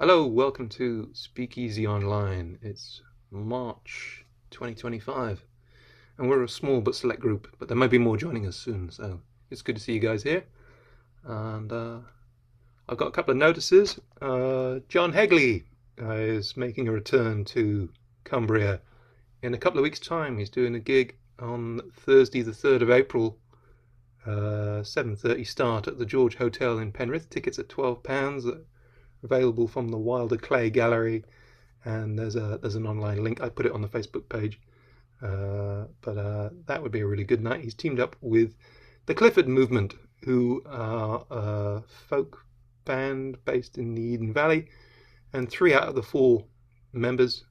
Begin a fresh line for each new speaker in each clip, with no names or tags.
Hello, welcome to SpeakEasy Online. It's March 2025, and we're a small but select group, but there might be more joining us soon, so it's good to see you guys here. And I've got a couple of notices. John Hegley is making a return to Cumbria in a couple of weeks' time. He's doing a gig on Thursday, the 3rd of April, 7:30 start at the George Hotel in Penrith. Tickets at £12. Available from the Wilder Clay Gallery, and there's an online link. I put it on the Facebook page, but that would be a really good night. He's teamed up with the Clifford Movement, who are a folk band based in the Eden Valley, and 3 out of the 4 members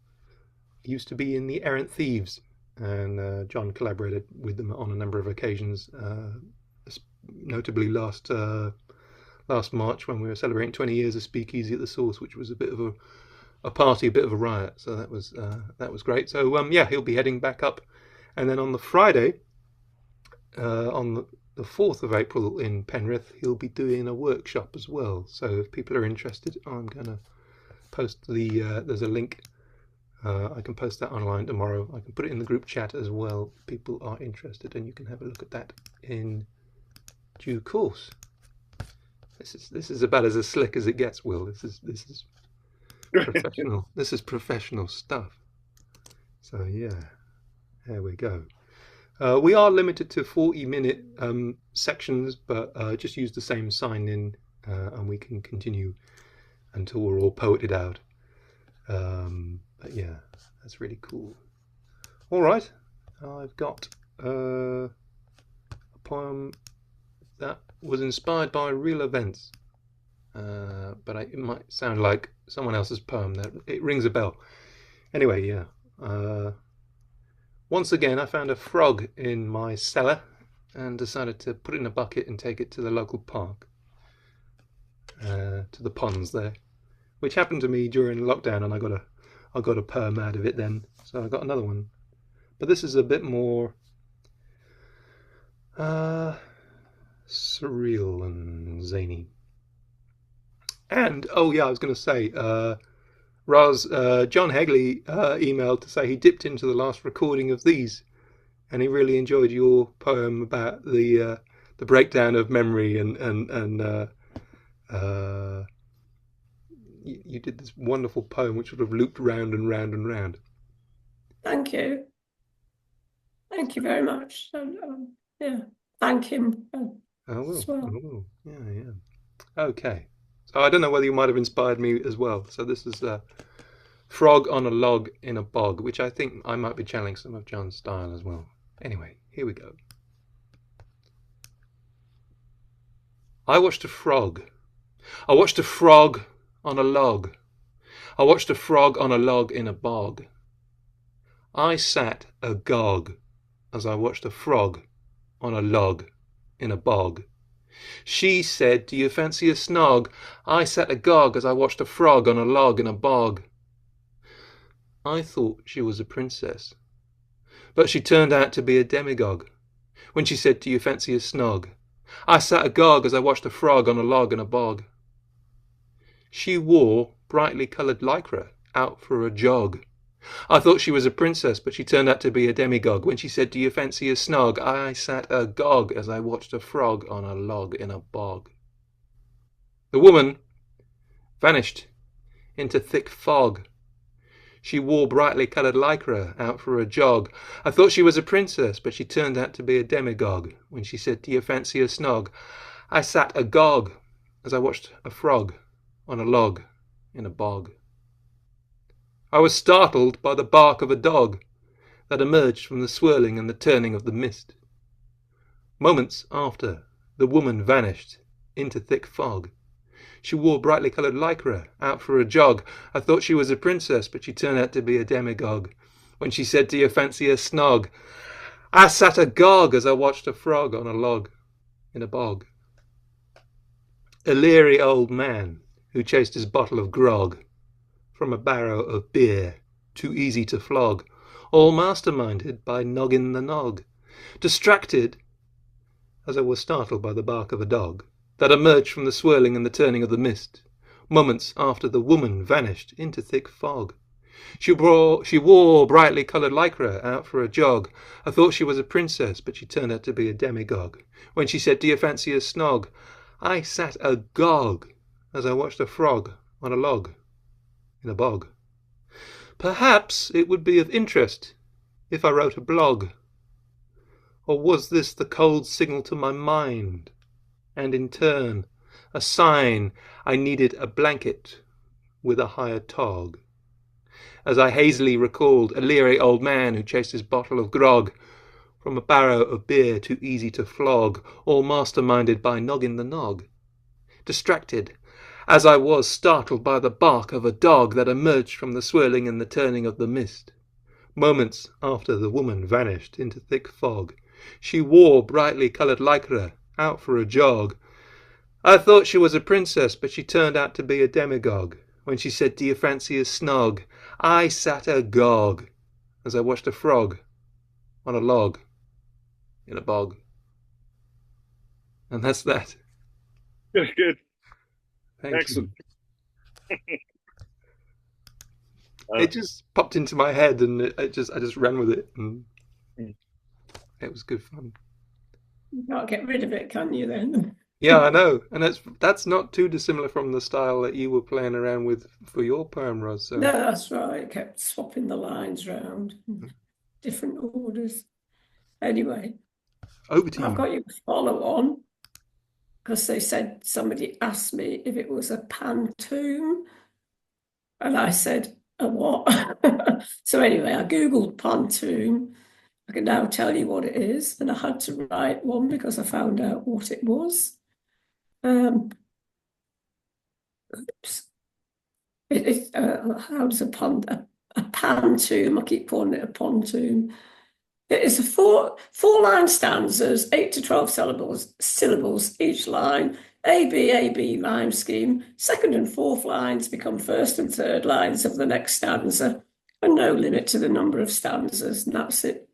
used to be in the Errant Thieves, and John collaborated with them on a number of occasions, notably last March when we were celebrating 20 years of SpeakEasy at the Source, which was a bit of a party, a bit of a riot. So that was great. So yeah, he'll be heading back up, and then on the Friday, on the 4th of April in Penrith, he'll be doing a workshop as well. So if people are interested, I'm gonna post there's a link. I can post that online tomorrow. I can put it in the group chat as well if people are interested, and you can have a look at that in due course. This is about as slick as it gets, Will. This is professional. This is professional stuff. So yeah, there we go. We are limited to 40-minute sections, but just use the same sign-in, and we can continue until we're all poeted out. But yeah, that's really cool. All right, I've got a poem that was inspired by real events, but it might sound like someone else's poem. That it rings a bell. Anyway, yeah. Once again, I found a frog in my cellar and decided to put it in a bucket and take it to the local park, to the ponds there, which happened to me during lockdown, and I got a poem out of it then. So I got another one, but this is a bit more surreal and zany. And oh yeah, I was going to say, John Hegley emailed to say he dipped into the last recording of these, and he really enjoyed your poem about the breakdown of memory, and you did this wonderful poem which sort of looped round and round and round.
Thank you. Thank you very much. Yeah, thank him. As well.
Oh, yeah. Okay. So I don't know whether you might have inspired me as well. So this is Frog on a Log in a Bog, which I think I might be channeling some of John's style as well. Anyway, here we go. I watched a frog. I watched a frog on a log. I watched a frog on a log in a bog. I sat agog as I watched a frog on a log in a bog. She said, "Do you fancy a snog?" I sat agog as I watched a frog on a log in a bog. I thought she was a princess, but she turned out to be a demagogue. When she said, "Do you fancy a snog?" I sat agog as I watched a frog on a log in a bog. She wore brightly coloured lycra out for a jog. I thought she was a princess, but she turned out to be a demagogue. When she said, "Do you fancy a snog?" I sat agog as I watched a frog on a log in a bog. The woman vanished into thick fog. She wore brightly coloured lycra out for a jog. I thought she was a princess, but she turned out to be a demagogue. When she said, "Do you fancy a snog?" I sat agog as I watched a frog on a log in a bog. I was startled by the bark of a dog that emerged from the swirling and the turning of the mist. Moments after, the woman vanished into thick fog. She wore brightly coloured lycra out for a jog. I thought she was a princess, but she turned out to be a demagogue. When she said, "Do you fancy a snog?" I sat agog as I watched a frog on a log in a bog. A leery old man who chased his bottle of grog from a barrow of beer, too easy to flog, all masterminded by Noggin the Nog. Distracted as I was startled by the bark of a dog that emerged from the swirling and the turning of the mist. Moments after, the woman vanished into thick fog. She wore brightly coloured lycra out for a jog. I thought she was a princess, but she turned out to be a demagogue. When she said, "Do you fancy a snog?" I sat agog as I watched a frog on a log in a bog. Perhaps it would be of interest if I wrote a blog. Or was this the cold signal to my mind, and in turn a sign I needed a blanket with a higher tog? As I hazily recalled a leery old man who chased his bottle of grog from a barrow of beer too easy to flog, all masterminded by Noggin the Nog. Distracted as I was, startled by the bark of a dog that emerged from the swirling and the turning of the mist. Moments after, the woman vanished into thick fog. She wore brightly coloured lycra out for a jog. I thought she was a princess, but she turned out to be a demagogue. When she said, "Do you fancy a snog?" I sat agog as I watched a frog on a log in a bog. And that's that.
Good.
Thank
Excellent.
you. It just popped into my head, and I just ran with it, and it was good fun.
You can't get rid of it, can you, then?
Yeah, I know, and that's not too dissimilar from the style that you were playing around with for your poem, Ros. So.
No, that's right. I kept swapping the lines around, different orders. Anyway,
over to you.
I've got you a follow on, because they said, somebody asked me if it was a pantoum, and I said, a what? So anyway, I googled pantoum. I can now tell you what it is, and I had to write one because I found out what it was. Oops. How does a pantoum? I keep calling it a pontoon. It is a four-line stanzas, 8 to 12 syllables each line. A B rhyme scheme. Second and fourth lines become first and third lines of the next stanza, and no limit to the number of stanzas, and that's it.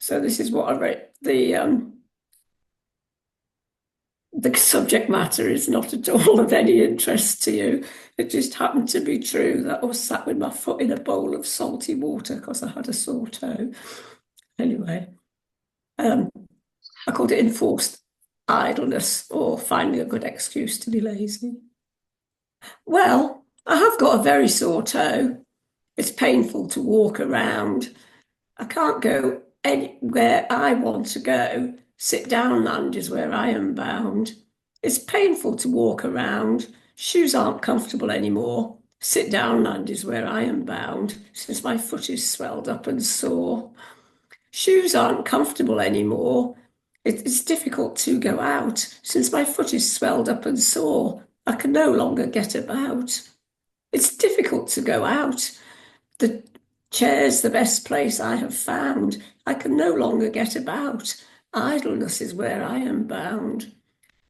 So this is what I wrote. The subject matter is not at all of any interest to you. It just happened to be true that I was sat with my foot in a bowl of salty water because I had a sore toe. Anyway, I called it enforced idleness, or finding a good excuse to be lazy. Well, I have got a very sore toe. It's painful to walk around. I can't go anywhere I want to go. Sit down land is where I am bound. It's painful to walk around. Shoes aren't comfortable anymore. Sit down land is where I am bound, since my foot is swelled up and sore. Shoes aren't comfortable anymore. It's difficult to go out, since my foot is swelled up and sore. I can no longer get about. It's difficult to go out. The chair's the best place I have found. I can no longer get about. Idleness is where I am bound.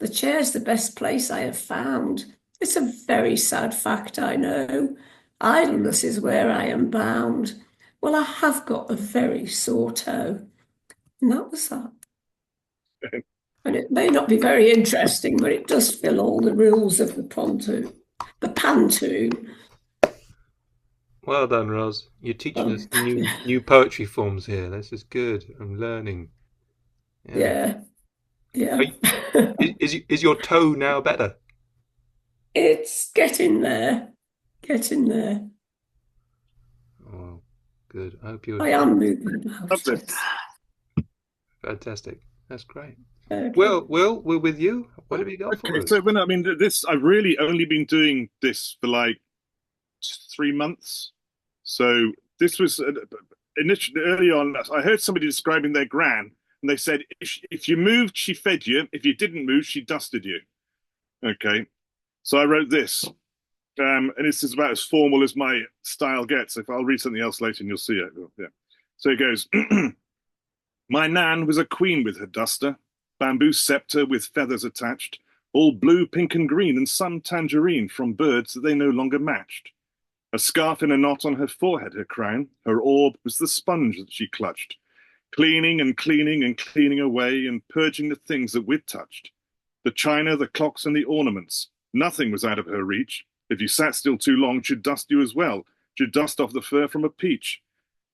The chair's the best place I have found. It's a very sad fact, I know. Idleness is where I am bound. Well, I have got a very sore toe. And that was that. And it may not be very interesting, but it does fill all the rules of the pantoum.
Well done, Ros. You're teaching us new poetry forms here. This is good. I'm learning.
Yeah.
Is your toe now better?
It's getting there.
Oh, good. I hope you're.
I am moving about.
Fantastic. That's great.
Okay.
Will, we're with you. What have you got for us?
So, I've really only been doing this for like 3 months. So this was initially early on. I heard somebody describing their gran, and they said if you moved, she fed you. If you didn't move, she dusted you. Okay, so I wrote this, and this is about as formal as my style gets. If I'll read something else later, and you'll see it. Yeah. So it goes. My nan was a queen with her duster, bamboo scepter with feathers attached, all blue, pink, and green, and some tangerine from birds that they no longer matched. A scarf in a knot on her forehead, her crown. Her orb was the sponge that she clutched, cleaning and cleaning and cleaning away and purging the things that we'd touched. The china, the clocks, and the ornaments, Nothing was out of her reach. If you sat still too long, she'd dust you as well. She'd dust off the fur from a peach.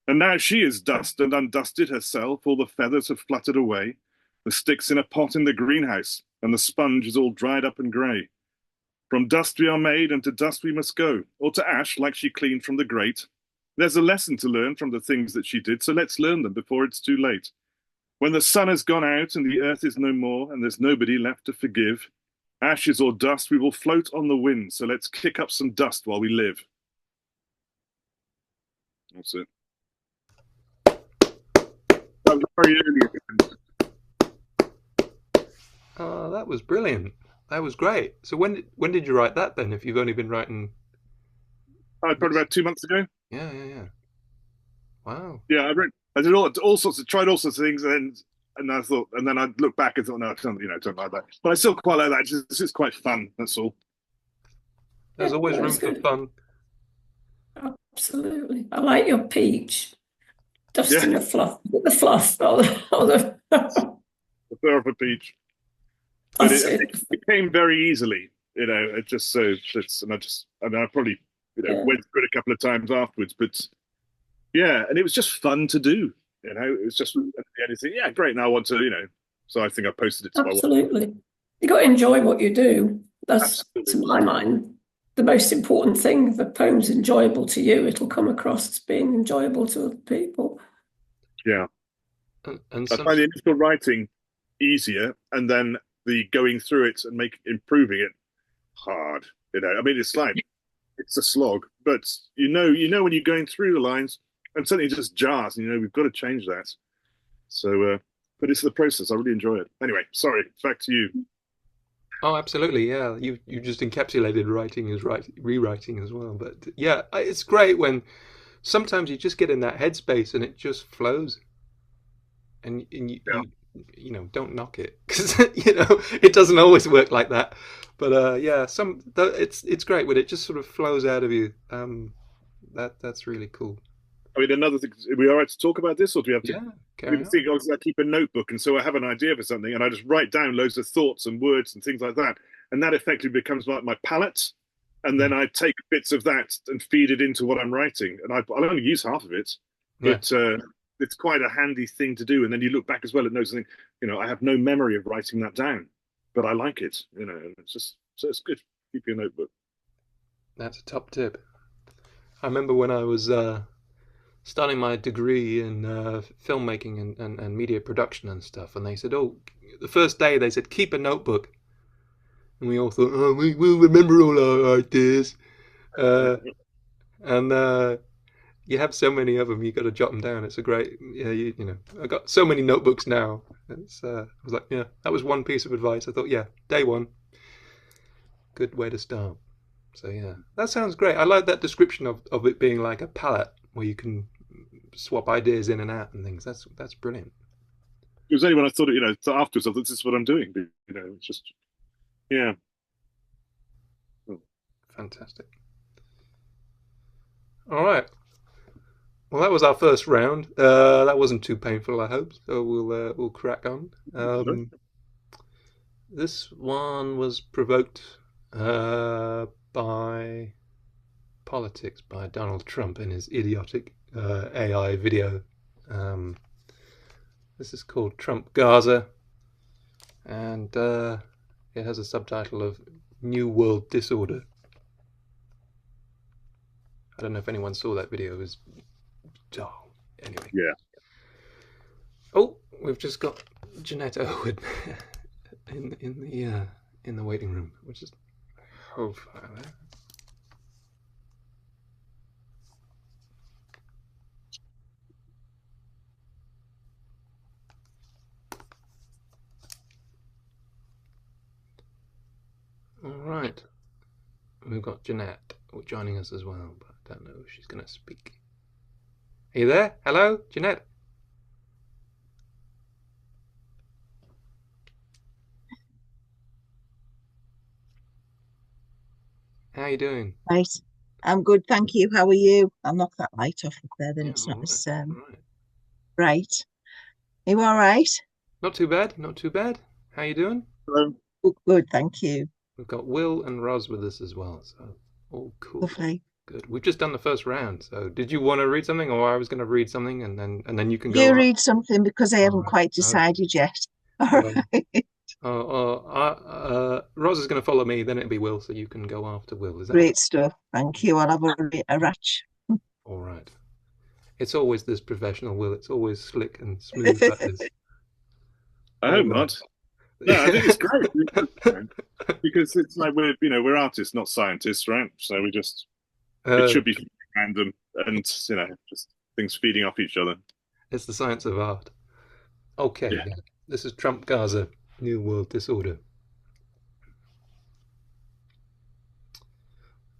And now she is dust and undusted herself. All the feathers have fluttered away. The stick's in a pot in the greenhouse, and the sponge is all dried up and grey. From dust we are made, and to dust we must go, or to ash like she cleaned from the grate. There's a lesson to learn from the things that she did, so let's learn them before it's too late. When the sun has gone out and the earth is no more, and there's nobody left to forgive, ashes or dust, we will float on the wind, so let's kick up some dust while we live. That's it. That was very early.
Oh, that was brilliant. That was great. So when did you write that then? If you've only been writing,
Probably about 2 months ago.
yeah. Wow.
Yeah, I did all sorts of tried all sorts of things, and I thought, and then I looked back and thought, no, I don't like that. But I still quite like that. This is quite fun. That's all.
There's always
that
room
was
for
good.
fun.
Absolutely. I like your peach.
Yeah,
Dusting the fluff or the
the fur of a peach. But
that's it.
it came very easily. It just so it's and I probably
Yeah,
went through it a couple of times afterwards, but yeah, and it was just fun to do. It was just anything. Yeah, great. Now I want to, so I think I posted it to my wife.
absolutely. You got to enjoy what you do. That's,
Absolutely.
to my mind, the most important thing. If the poem's enjoyable to you, it'll come across as being enjoyable to other people.
Yeah,
And
I
some,
find the initial writing easier, and then the going through it and improving it hard. I mean, it's a slog, but when you're going through the lines, and something just jars, and we've got to change that. So, but it's the process. I really enjoy it. Anyway, sorry. Back to you.
oh, absolutely, yeah. You just encapsulated writing as rewriting as well. But yeah, it's great when sometimes you just get in that headspace and it just flows, and
Yeah.
don't knock it because it doesn't always work like that. But yeah, it's great when it just sort of flows out of you. That's really cool.
I mean, another thing. Are we all right to talk about this, or do we have to?
Yeah,
I mean,
carry
the
on.
thing is, I keep a notebook, and so I have an idea for something, and I just write down loads of thoughts and words and things like that, and that effectively becomes like my palette. And then
Mm.
I take bits of that and feed it into what I'm writing, and I'll only use half of it,
Yeah.
but it's quite a handy thing to do. And then you look back as well and know something. I have no memory of writing that down, but I like it. And it's just so it's good. Keep your notebook.
That's a top tip. I remember when I was starting my degree in filmmaking and media production and stuff, and they said, "Oh, the first day they said keep a notebook," and we all thought, "Oh, we'll remember all our ideas," uh, and you have so many of them, you got to jot them down. It's a great, yeah, I got so many notebooks now. I was like, yeah, that was one piece of advice. I thought, yeah, day one, good way to start. So yeah, that sounds great. I like that description of it being like a palette where you can swap ideas in and out and things. That's brilliant.
It was only when I thought, so afterwards, I thought this is what I'm doing. But, it's just yeah.
Fantastic. All right. Well, that was our first round. That wasn't too painful, I hope. So we'll crack on. This one was provoked by politics by Donald Trump and his idiotic AI video. This is called Trump Gaza, and it has a subtitle of New World Disorder. I don't know if anyone saw that video. It was anyway.
Yeah.
Oh, we've just got Jeanette Owen in the waiting room, which is hold fire there. All right, we've got Jeanette joining us as well, but I don't know if she's going to speak. Are you there? Hello, Jeanette? How are you doing?
Right. I'm good, thank you. How are you? I'll knock that light off up there, then
Yeah,
it's
I'm
not
all
as
right. All right.
bright. Are you all right?
Not too bad. Not too bad. How you doing?
Hello.
Good, thank you.
We've got Will and Roz with us as well, so all cool.
Lovely.
Good. We've just done the first round, so did you want to read something, or I was going to read something, and then you can go
You
on?
read something because I haven't
Alright,
quite
okay.
decided yet. All
Well,
right.
Roz is going to follow me, then it'll be Will, so you can go after Will. Is that
Great stuff. Thank you. I'll have a ratch.
all right? It's always this professional, Will. It's always slick and smooth. That is.
I
All
hope
right.
not. No, I think it's great because it's like we're artists, not scientists, right? So we just it should be random and just things feeding off each other.
It's the science of art. Okay,
Yeah.
this is Trump Gaza, New World Disorder.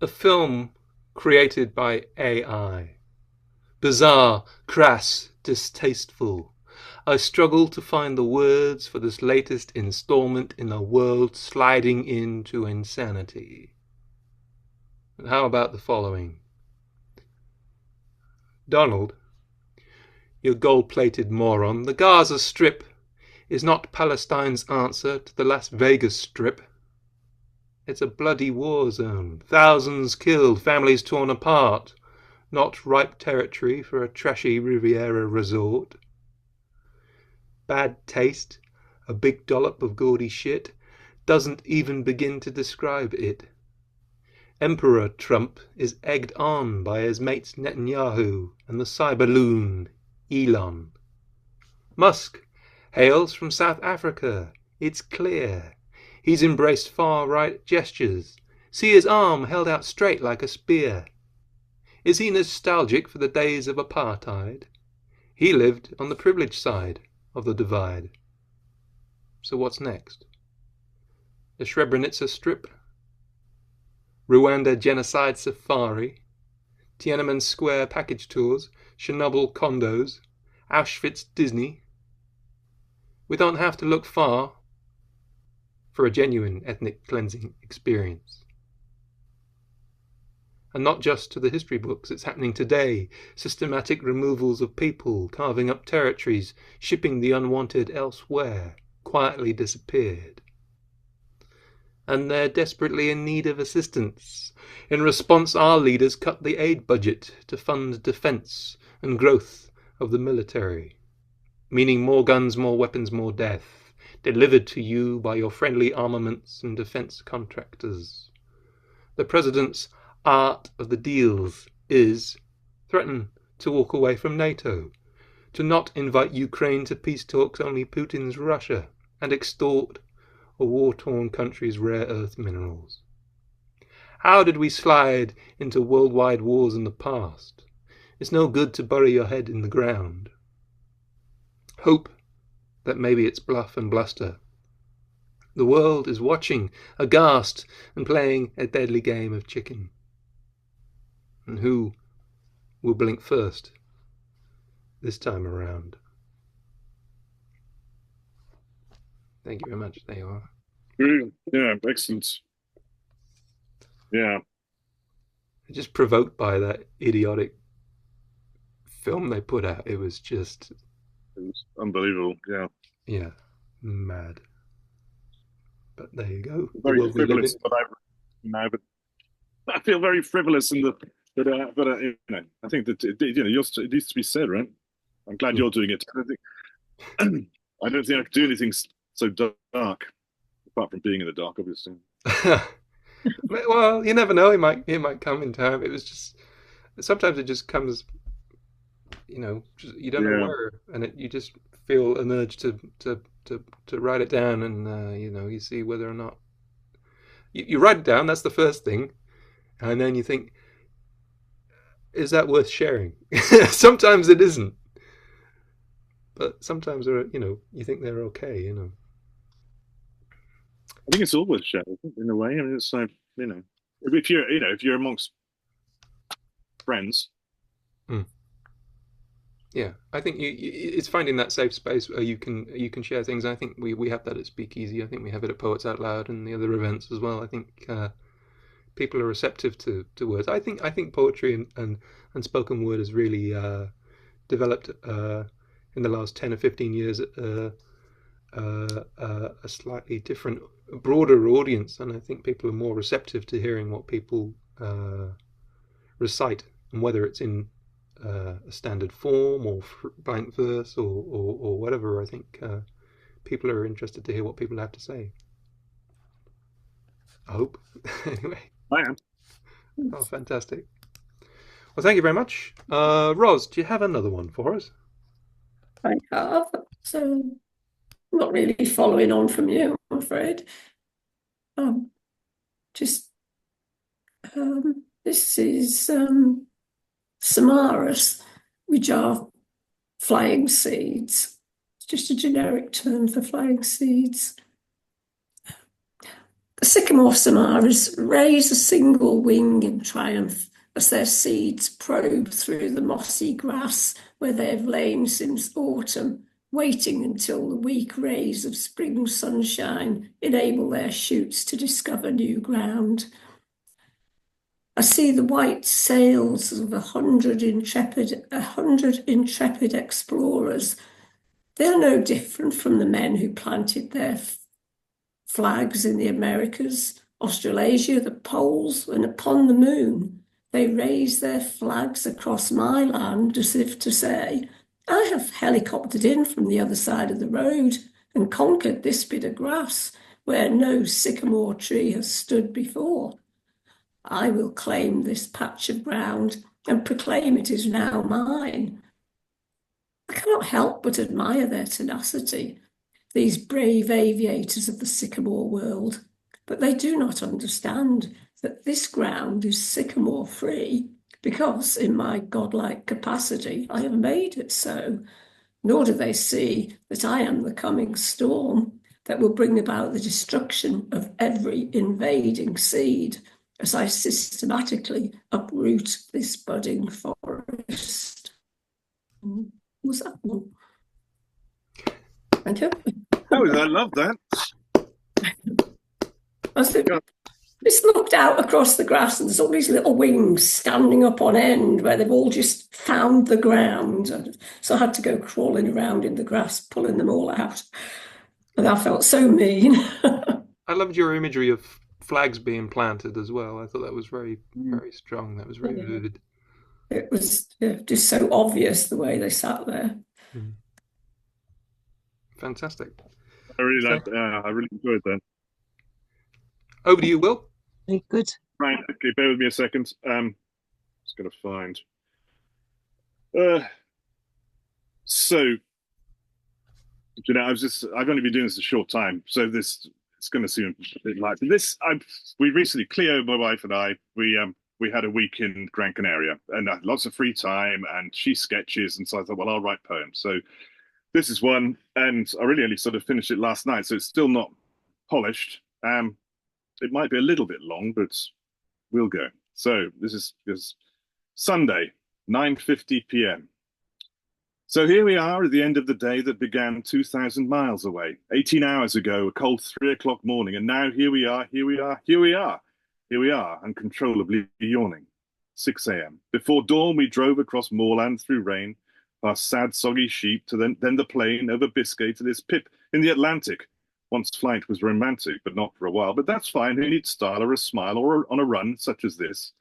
A film created by AI. Bizarre, crass, distasteful. I struggle to find the words for this latest installment in a world sliding into insanity. And how about the following? Donald, you gold-plated moron, the Gaza Strip is not Palestine's answer to the Las Vegas Strip. It's a bloody war zone. Thousands killed, families torn apart. Not ripe territory for a trashy Riviera resort. Bad taste, a big dollop of gaudy shit, doesn't even begin to describe it. Emperor Trump is egged on by his mates Netanyahu and the cyberloon, Elon. Musk hails from South Africa. It's clear. He's embraced far-right gestures. See his arm held out straight like a spear. Is he nostalgic for the days of apartheid? He lived on the privileged side of the divide. So what's next? The Srebrenica Strip? Rwanda genocide safari? Tiananmen Square package tours? Chernobyl condos? Auschwitz Disney? We don't have to look far for a genuine ethnic cleansing experience. And not just to the history books, it's happening today. Systematic removals of people, carving up territories, shipping the unwanted elsewhere, quietly disappeared. And they're desperately in need of assistance. In response, our leaders cut the aid budget to fund defense and growth of the military, meaning more guns, more weapons, more death, delivered to you by your friendly armaments and defense contractors. The president's art of the deals is threaten to walk away from NATO, to not invite Ukraine to peace talks, only Putin's Russia, and extort a war-torn country's rare earth minerals. How did we slide into worldwide wars in the past? It's no good to bury your head in the ground. Hope that maybe it's bluff and bluster. The world is watching, aghast, and playing a deadly game of chicken. And who will blink first this time around? Thank you very much. There you are.
Yeah, excellent. Yeah.
Just provoked by that idiotic film they put out. It was just...
It was unbelievable, yeah.
Yeah, mad. But there you go.
Very frivolous, but I feel very frivolous in the... But I think that it needs to be said, right? I'm glad you're doing it. I don't think I could do anything so dark, apart from being in the dark, obviously.
Well, you never know. It might come in time. It was just sometimes it just comes. You don't know where, and you just feel an urge to write it down, and you see whether or not you write it down. That's the first thing, and then you think, is that worth sharing? Sometimes it isn't, but sometimes you think they're okay.
I think it's all worth sharing in a way. I mean, it's like if you're amongst friends.
Yeah, I think it's finding that safe space where you can share things. I think we have that at SpeakEasy. I think we have it at Poets Out Loud and the other events as well. I think people are receptive to words. I think poetry and spoken word has really developed in the last 10 or 15 years a slightly different a broader audience, and I think people are more receptive to hearing what people recite, and whether it's in a standard form or blank verse or whatever. I think people are interested to hear what people have to say. I hope. Anyway.
I am.
Oh, fantastic. Well, thank you very much. Ros, do you have another one for us?
I have. So, not really following on from you, I'm afraid. This is Samaras, which are flying seeds. It's just a generic term for flying seeds. The sycamore samaras raise a single wing in triumph as their seeds probe through the mossy grass where they've lain since autumn, waiting until the weak rays of spring sunshine enable their shoots to discover new ground. I see the white sails of 100 intrepid explorers. They're no different from the men who planted their flags in the Americas, Australasia, the poles, and upon the moon. They raise their flags across my land as if to say, I have helicoptered in from the other side of the road and conquered this bit of grass where no sycamore tree has stood before. I will claim this patch of ground and proclaim it is now mine. I cannot help but admire their tenacity, these brave aviators of the sycamore world, but they do not understand that this ground is sycamore free because in my godlike capacity I have made it so, nor do they see that I am the coming storm that will bring about the destruction of every invading seed as I systematically uproot this budding forest. Was that one? Thank you.
Oh, I love that.
Just looked out across the grass and there's all these little wings standing up on end where they've all just found the ground. So I had to go crawling around in the grass, pulling them all out. And I felt so mean.
I loved your imagery of flags being planted as well. I thought that was very, very strong. That was very vivid.
It was just so obvious the way they sat there.
Fantastic.
I really liked that. I really enjoyed that.
Over to you, Will.
Very good.
Right, okay, bear with me a second. Just going to find. So, you know, I've only been doing this a short time, so it's going to seem a bit like this. We recently, Cleo, my wife, and I, we had a week in Gran Canaria and lots of free time, and she sketches, and so I thought, well, I'll write poems. So this is one, and I really only sort of finished it last night, so it's still not polished. It might be a little bit long, but we'll go. So this is Sunday, 9:50 p.m. So here we are at the end of the day that began 2,000 miles away, 18 hours ago, a cold 3 o'clock morning, and now here we are, uncontrollably yawning. 6 a.m. Before dawn, we drove across moorland through rain, past sad, soggy sheep, to then the plain over Biscay to this pip in the Atlantic. Once flight was romantic, but not for a while. But that's fine. Who needs style or a smile or on a run such as this?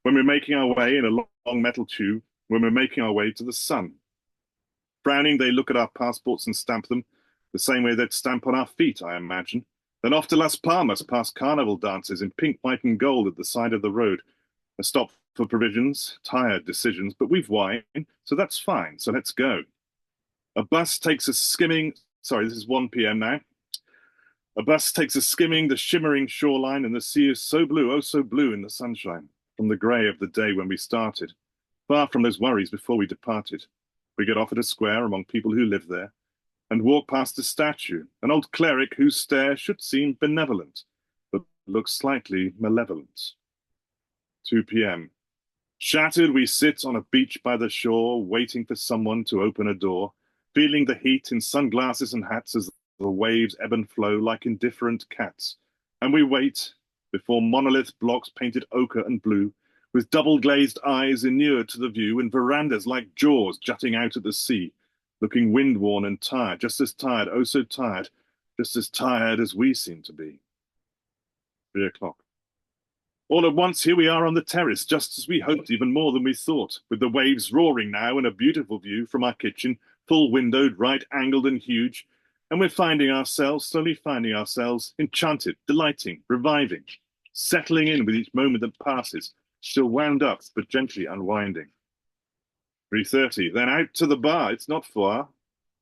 When we're making our way in a long metal tube, when we're making our way to the sun. Frowning, they look at our passports and stamp them the same way they'd stamp on our feet, I imagine. Then off to Las Palmas, past carnival dances in pink, white, and gold at the side of the road. A stop for provisions, tired decisions, but we've wine, so that's fine. So let's go. A bus takes us skimming. Sorry, this is 1 p.m. now. A bus takes us skimming the shimmering shoreline, and the sea is so blue, oh so blue in the sunshine, from the grey of the day when we started, far from those worries before we departed. We get off at a square among people who live there, and walk past a statue, an old cleric whose stare should seem benevolent, but looks slightly malevolent. 2 p.m. Shattered, we sit on a beach by the shore, waiting for someone to open a door, feeling the heat in sunglasses and hats as the waves ebb and flow like indifferent cats. And we wait before monolith blocks painted ochre and blue, with double-glazed eyes inured to the view, and verandas like jaws jutting out at the sea, looking wind-worn and tired, just as tired, oh so tired, just as tired as we seem to be. 3 o'clock. All at once, here we are on the terrace, just as we hoped, even more than we thought, with the waves roaring now and a beautiful view from our kitchen, full windowed, right angled and huge. And we're slowly finding ourselves, enchanted, delighting, reviving, settling in with each moment that passes, still wound up, but gently unwinding. 3:30, then out to the bar. It's not far.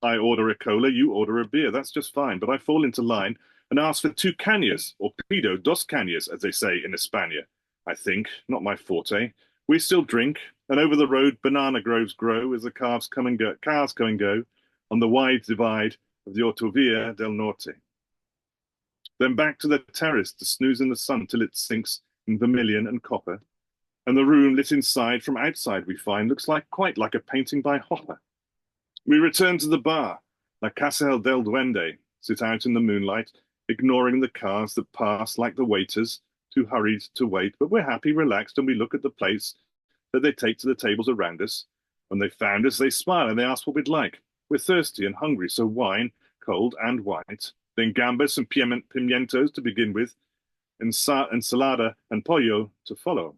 I order a cola, you order a beer. That's just fine. But I fall into line and ask for 2 cañas, or pido dos cañas, as they say in España. I think, not my forte. We still drink, and over the road banana groves grow as the cars come and go on the wide divide of the Autovia del Norte. Then back to the terrace to snooze in the sun till it sinks in vermilion and copper. And the room lit inside from outside, we find, looks quite like a painting by Hopper. We return to the bar, La Casa del Duende, sit out in the moonlight, ignoring the cars that pass like the waiters, too hurried to wait, but we're happy, relaxed, and we look at the plates that they take to the tables around us. When they found us, they smile and they ask what we'd like. We're thirsty and hungry, so wine, cold and white, then gambas and pimientos to begin with, and ensalada and pollo to follow.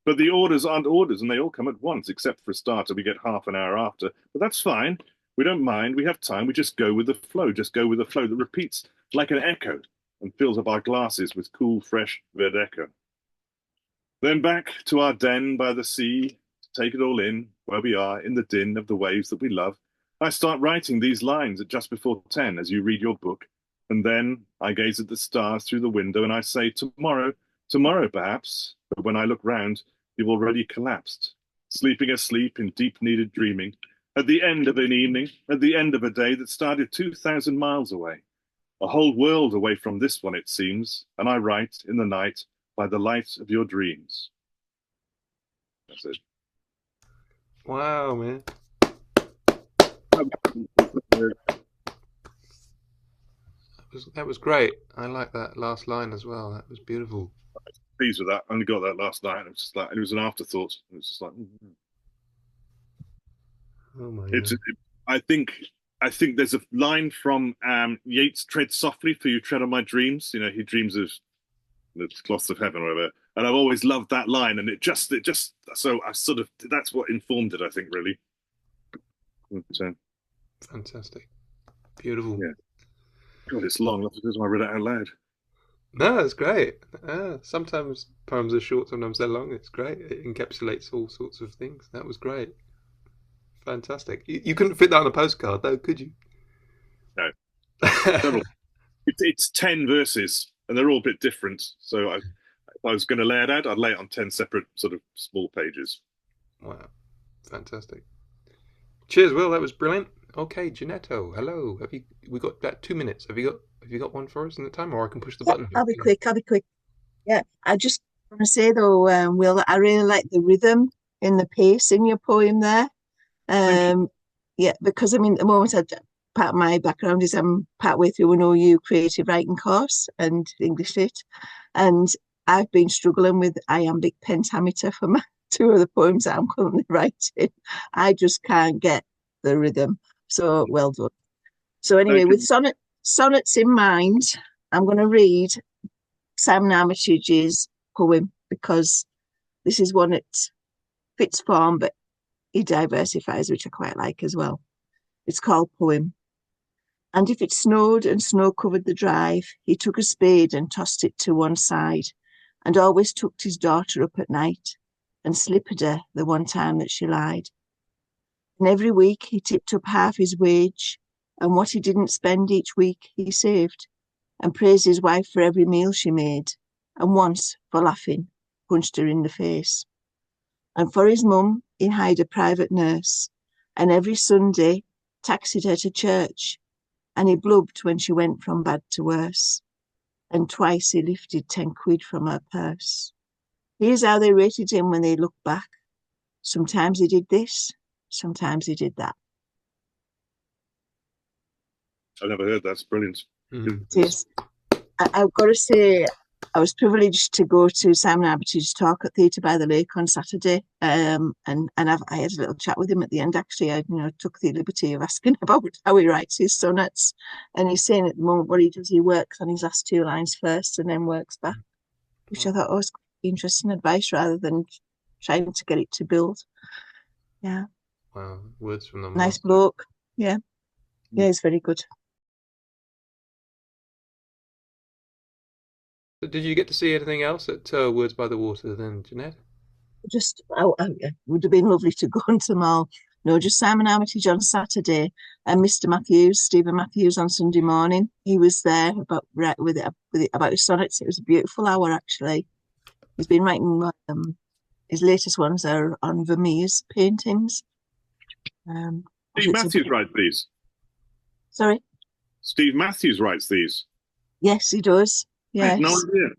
But the orders aren't orders, and they all come at once, except for a starter we get half an hour after. But that's fine. We don't mind. We have time. We just go with the flow. Just go with the flow that repeats like an echo and fills up our glasses with cool, fresh Verdeco. Then back to our den by the sea to take it all in, where we are in the din of the waves that we love. I start writing these lines at just before 10 as you read your book. And then I gaze at the stars through the window and I say, tomorrow perhaps. But when I look round, you've already collapsed, sleeping asleep in deep-needed dreaming, at the end of an evening, at the end of a day that started 2,000 miles away, a whole world away from this one, it seems, and I write in the night by the light of your dreams. That's it.
Wow, man. That was great. I like that last line as well. That was beautiful.
Pleased with that. I only got that last night. And it was just like, it was an afterthought. It was just like,
Oh my
it's.
God.
I think there's a line from Yeats, "Tread softly, for you tread on my dreams." You know, he dreams of the cloths of heaven or whatever. And I've always loved that line. And it just, so I sort of, that's what informed it, I think, really. So,
Fantastic. Beautiful.
yeah. God, it's long. That's because I read it out loud.
No, it's great. Sometimes poems are short, sometimes they're long. It's great. It encapsulates all sorts of things. That was great. Fantastic. You couldn't fit that on a postcard, though, could you?
No. It's 10 verses, and they're all a bit different. So if I was going to lay it out, I'd lay it on 10 separate sort of small pages.
Wow. Fantastic. Cheers, Will. That was brilliant. Okay, Janetto, hello. We got about 2 minutes. Have you got one for us in the time, or I can push the button?
I'll be quick. Yeah, I just want to say though, Will, that I really like the rhythm in the pace in your poem there. Yeah, because I mean, at the moment, part of my background is I'm partway through an OU creative writing course and English lit, and I've been struggling with iambic pentameter for my 2 of the poems that I'm currently writing. I just can't get the rhythm. So well done. So anyway, with sonnets in mind, I'm going to read Simon Armitage's poem because this is one that fits form, but he diversifies, which I quite like as well. It's called Poem. And if it snowed and snow covered the drive, he took a spade and tossed it to one side, and always tucked his daughter up at night and slippered her the one time that she lied. And every week he tipped up half his wage, and what he didn't spend each week he saved, and praised his wife for every meal she made, and once, for laughing, punched her in the face. And for his mum, he hired a private nurse, and every Sunday taxied her to church, and he blubbed when she went from bad to worse, and twice he lifted 10 quid from her purse. Here's how they rated him when they looked back. Sometimes he did this, sometimes he did that.
I've never heard that. It's brilliant.
Mm-hmm.
It is. I've got to say, I was privileged to go to Simon Armitage's talk at Theatre by the Lake on Saturday, and I had a little chat with him at the end. Actually, I took the liberty of asking about how he writes his sonnets, and he's saying at the moment what he does, he works on his last 2 lines first and then works back. which I thought was quite interesting advice rather than trying to get it to build. Yeah.
Wow, words from the
Nice
master.
bloke. Yeah. Yeah, he's very good.
So did you get to see anything else at Words by the Water then, Jeanette?
Just, it would have been lovely to go into them all. No, just Simon Armitage on Saturday and Mr. Matthews, Stephen Matthews on Sunday morning. He was there about about his sonnets. It was a beautiful hour, actually. He's been writing, his latest ones are on Vermeer's paintings.
Steve Matthews writes these.
Sorry?
Steve Matthews writes these.
Yes, he does.
I had
Yes.
no idea.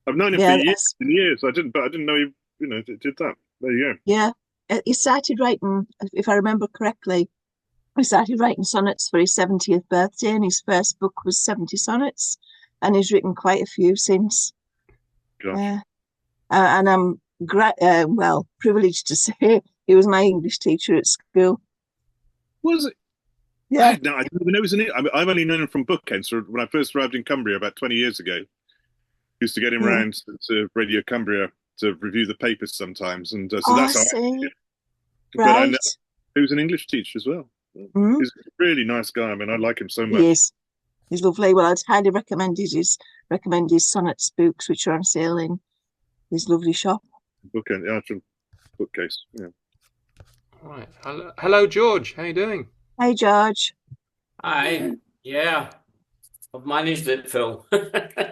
I've known him for years and years. I didn't know he, did that. There you go.
Yeah. He started writing, if I remember correctly, he started writing sonnets for his 70th birthday, and his first book was 70 sonnets, and he's written quite a few since.
Gosh.
And I'm privileged to say he was my English teacher at school.
Was it?
Yeah.
I didn't even know he was I've only known him from bookends. So when I first arrived in Cumbria about 20 years ago, used to get him around to Radio Cumbria to review the papers sometimes, and so that's how I
see.
But
Right.
I know he was an English teacher as well.
Mm.
He's a really nice guy. I mean, I like him so much.
He is. He's lovely. Well, I'd highly recommend his sonnets books, which are on sale in his lovely shop.
Bookend, bookcase. Yeah.
All right. Hello, George. How you doing?
Hey, George.
Hi. Yeah. I've managed it, Phil.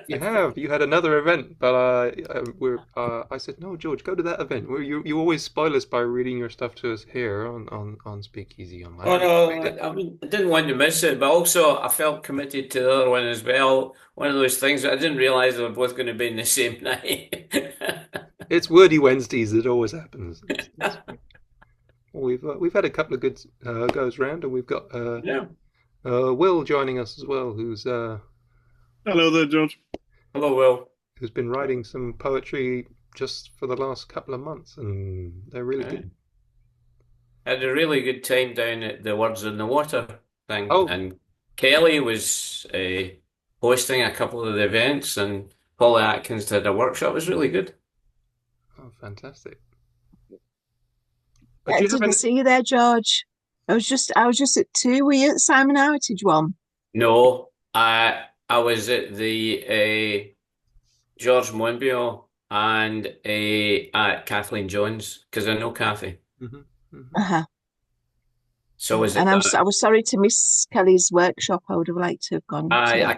You have. You had another event, but I said, no, George, go to that event. You always spoil us by reading your stuff to us here on Speakeasy Online.
Oh no, I didn't want to miss it, but also I felt committed to the other one as well. One of those things that I didn't realize they were both going to be in the same night.
It's Wordy Wednesdays. It always happens. We've had a couple of good goes round, and we've got
Yeah.
Will joining us as well, who's
Hello there, George.
Hello, Will.
who's been writing some poetry just for the last couple of months, and they're really good.
I had a really good time down at the Words in the Water thing,
Oh.
and Kelly was hosting a couple of the events, and Polly Atkins did a workshop. It was really good.
Oh, fantastic!
I didn't see you there, George. I was just at 2. Were you at the Simon Armitage one?
No, I was at the George Monbiot and at Kathleen Jones, because I know Kathy.
Uh-huh.
So was it?
And I was sorry to miss Kelly's workshop. I would have liked to have gone.
I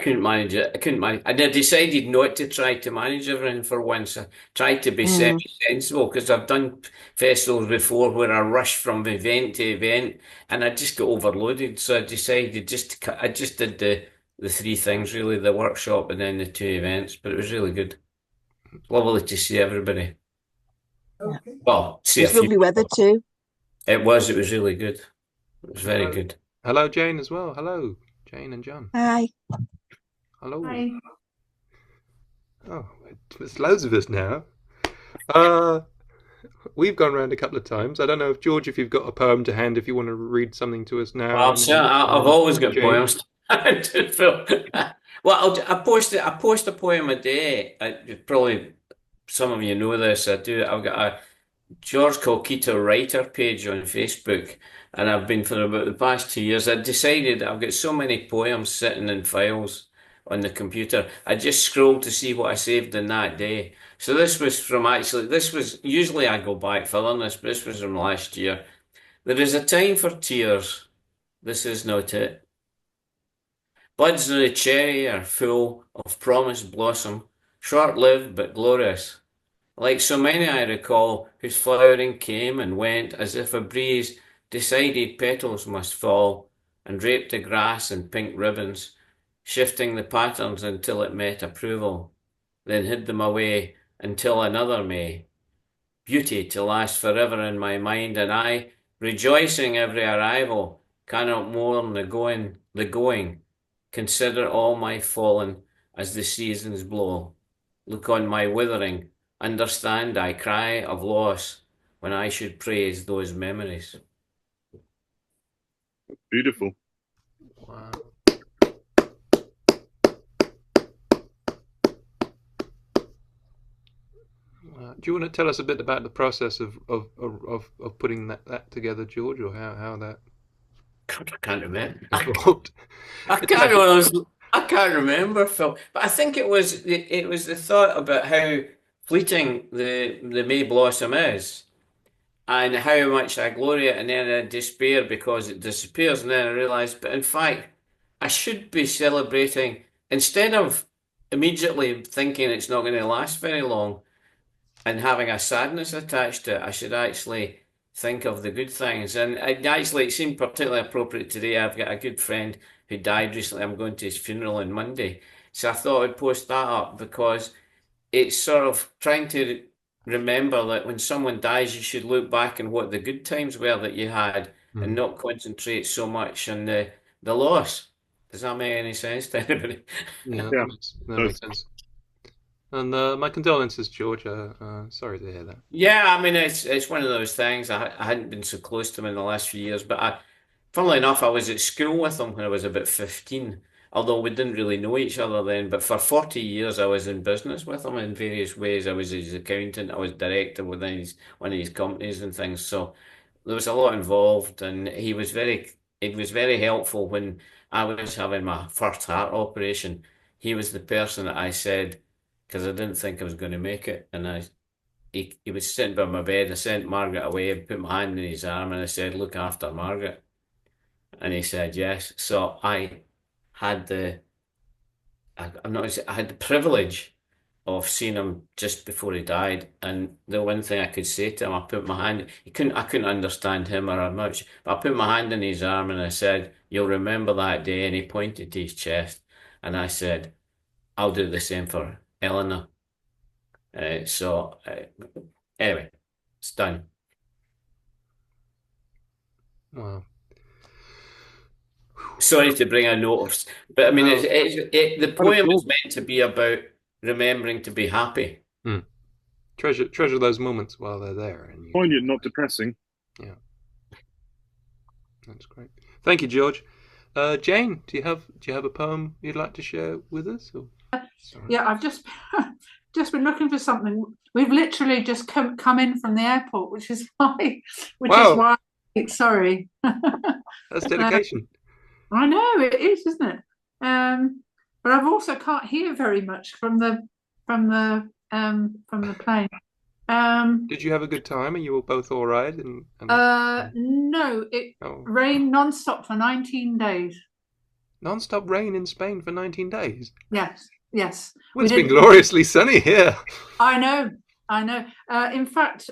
couldn't manage it. I couldn't manage. I decided not to try to manage everything for once. I tried to be semi-sensible, because I've done festivals before where I rush from event to event and I just got overloaded. So I decided I just did the 3 things really: the workshop and then the 2 events. But it was really good. Lovely to see everybody.
Okay.
Well, see
it was lovely weather too.
It was really good. It was very good.
Hello, Jane, as well. Hello, Jane and John.
Hi.
Hello.
Hi.
Oh, there's loads of us now. We've gone around a couple of times. I don't know if George, if you've got a poem to hand, if you want to read something to us now.
Well, I've always got poems to fill. Well, I post a poem a day. Probably some of you know this. I've got a George Colquito writer page on Facebook, and I've been for about the past 2 years. I decided I've got so many poems sitting in files on the computer. I just scrolled to see what I saved in that day. So this was usually I go back filling this, but this was from last year. There is a time for tears. This is not it. Buds of the cherry are full of promised blossom, short-lived but glorious. Like so many I recall, whose flowering came and went as if a breeze decided petals must fall, and draped the grass in pink ribbons, shifting the patterns until it met approval, then hid them away until another may. Beauty to last forever in my mind, and I, rejoicing every arrival, cannot mourn the going, consider all my fallen as the seasons blow. Look on my withering, understand I cry of loss when I should praise those memories.
Beautiful.
Do you want to tell us a bit about the process of putting that together, George, or how that
God, I can't remember.
evolved?
I can't remember, Phil. But I think it was the thought about how fleeting the May blossom is, and how much I glory it, and then I despair because it disappears, and then I realise, but in fact, I should be celebrating instead of immediately thinking it's not going to last very long and having a sadness attached to it. I should actually think of the good things. And it seemed particularly appropriate today. I've got a good friend who died recently. I'm going to his funeral on Monday. So I thought I'd post that up because it's sort of trying to remember that when someone dies, you should look back and what the good times were that you had and not concentrate so much on the loss. Does that make any sense to anybody?
Yeah,
Yeah.
that makes sense. And my condolences, George. Sorry to hear that.
Yeah, I mean it's one of those things. I hadn't been so close to him in the last few years, but funnily enough, I was at school with him when I was about 15. Although we didn't really know each other then, but for 40 years I was in business with him in various ways. I was his accountant, I was director within one of his companies and things. So there was a lot involved, and he was very helpful when I was having my first heart operation. He was the person that I said, because I didn't think I was going to make it, and he was sitting by my bed. I sent Margaret away and put my hand in his arm, and I said, "Look after Margaret." And he said yes. So I had I had the privilege of seeing him just before he died, and the one thing I could say to him, I put my hand. I couldn't understand him or much, but I put my hand in his arm and I said, "You'll remember that day." And he pointed to his chest, and I said, "I'll do the same for Eleanor." Anyway, it's done.
Wow.
Sorry to bring a note, but I mean,
No.
the poem is meant to be about remembering to be happy.
Treasure those moments while they're there. And
Poignant, not depressing.
Yeah, that's great. Thank you, George. Jane, do you have a poem you'd like to share with us? Or?
Yeah, I've just been looking for something. We've literally just come in from the airport, which is why. Sorry.
That's dedication.
I know it is, isn't it? But I've also can't hear very much from the plane.
Did you have a good time? Are you all both all right?
No, it rained non-stop for 19 days.
Non-stop rain in Spain for 19 days?
Yes.
Well, it's been gloriously sunny here.
I know. In fact,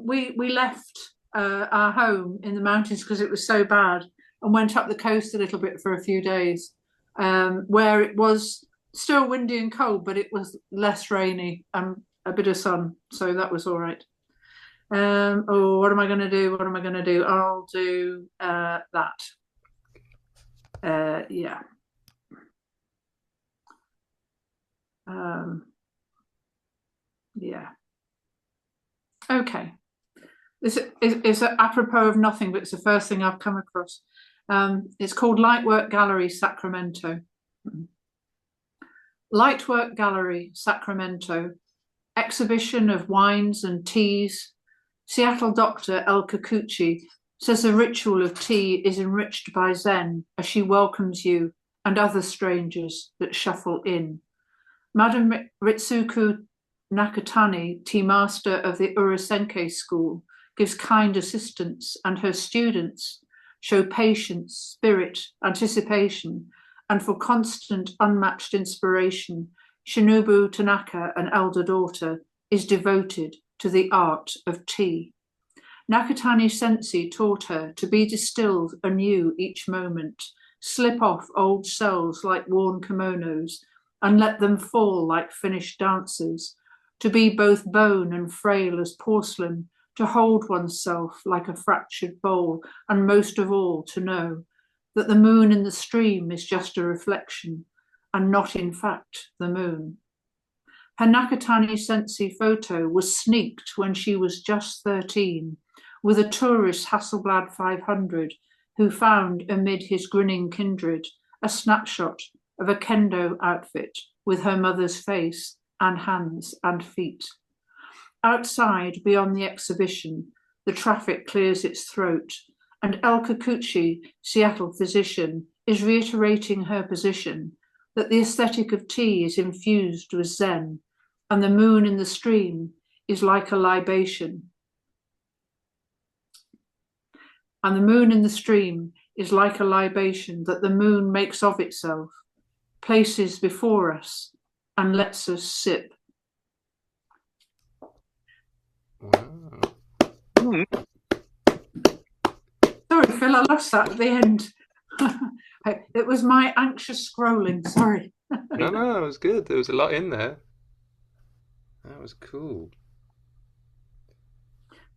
we left our home in the mountains because it was so bad, and went up the coast a little bit for a few days, where it was still windy and cold, but it was less rainy and a bit of sun, so that was all right. What am I going to do? I'll do that. Yeah. Yeah. Okay. This is apropos of nothing, but it's the first thing I've come across. It's called Lightwork Gallery, Sacramento. Lightwork Gallery, Sacramento. Exhibition of wines and teas. Seattle doctor El Kikuchi says the ritual of tea is enriched by Zen as she welcomes you and other strangers that shuffle in. Madam Ritsuko Nakatani, tea master of the Urasenke school, gives kind assistance, and her students show patience, spirit, anticipation, and for constant unmatched inspiration, Shinobu Tanaka, an elder daughter, is devoted to the art of tea. Nakatani Sensei taught her to be distilled anew each moment, slip off old cells like worn kimonos, and let them fall like finished dancers, to be both bone and frail as porcelain, to hold oneself like a fractured bowl, and most of all to know that the moon in the stream is just a reflection, and not in fact the moon. Her Nakatani Sensei photo was sneaked when she was just 13, with a tourist Hasselblad 500 who found amid his grinning kindred a snapshot of a kendo outfit with her mother's face and hands and feet. Outside, beyond the exhibition, the traffic clears its throat, and El Kikuchi, Seattle physician, is reiterating her position that the aesthetic of tea is infused with Zen, and the moon in the stream is like a libation. And the moon in the stream is like a libation that the moon makes of itself, places before us, and lets us sip.
Wow.
Sorry, Phil, I lost that at the end. It was my anxious scrolling, sorry.
No, it was good. There was a lot in there. That was cool.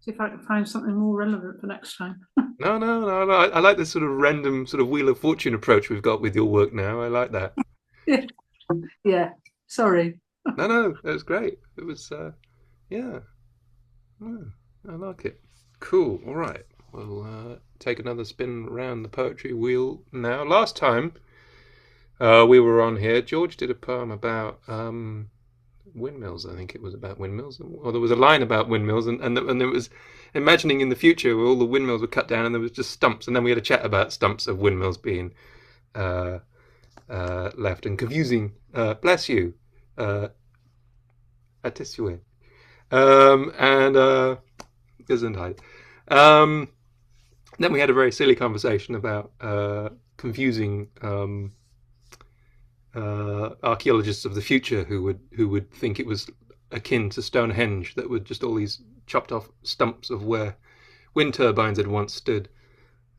See if I can find something more relevant for next time.
No. I like this sort of random sort of Wheel of Fortune approach we've got with your work now. I like that.
Yeah, sorry.
No, it was great. It was, yeah. Oh, I like it. Cool. All right. We'll take another spin around the poetry wheel now. Last time we were on here, George did a poem about windmills. I think it was about windmills. Or there was a line about windmills, and it was imagining in the future where all the windmills were cut down and there was just stumps. And then we had a chat about stumps of windmills being left and confusing. Bless you. Attisue. And Gesundheit. Then we had a very silly conversation about confusing archaeologists of the future who would think it was akin to Stonehenge, that were just all these chopped off stumps of where wind turbines had once stood,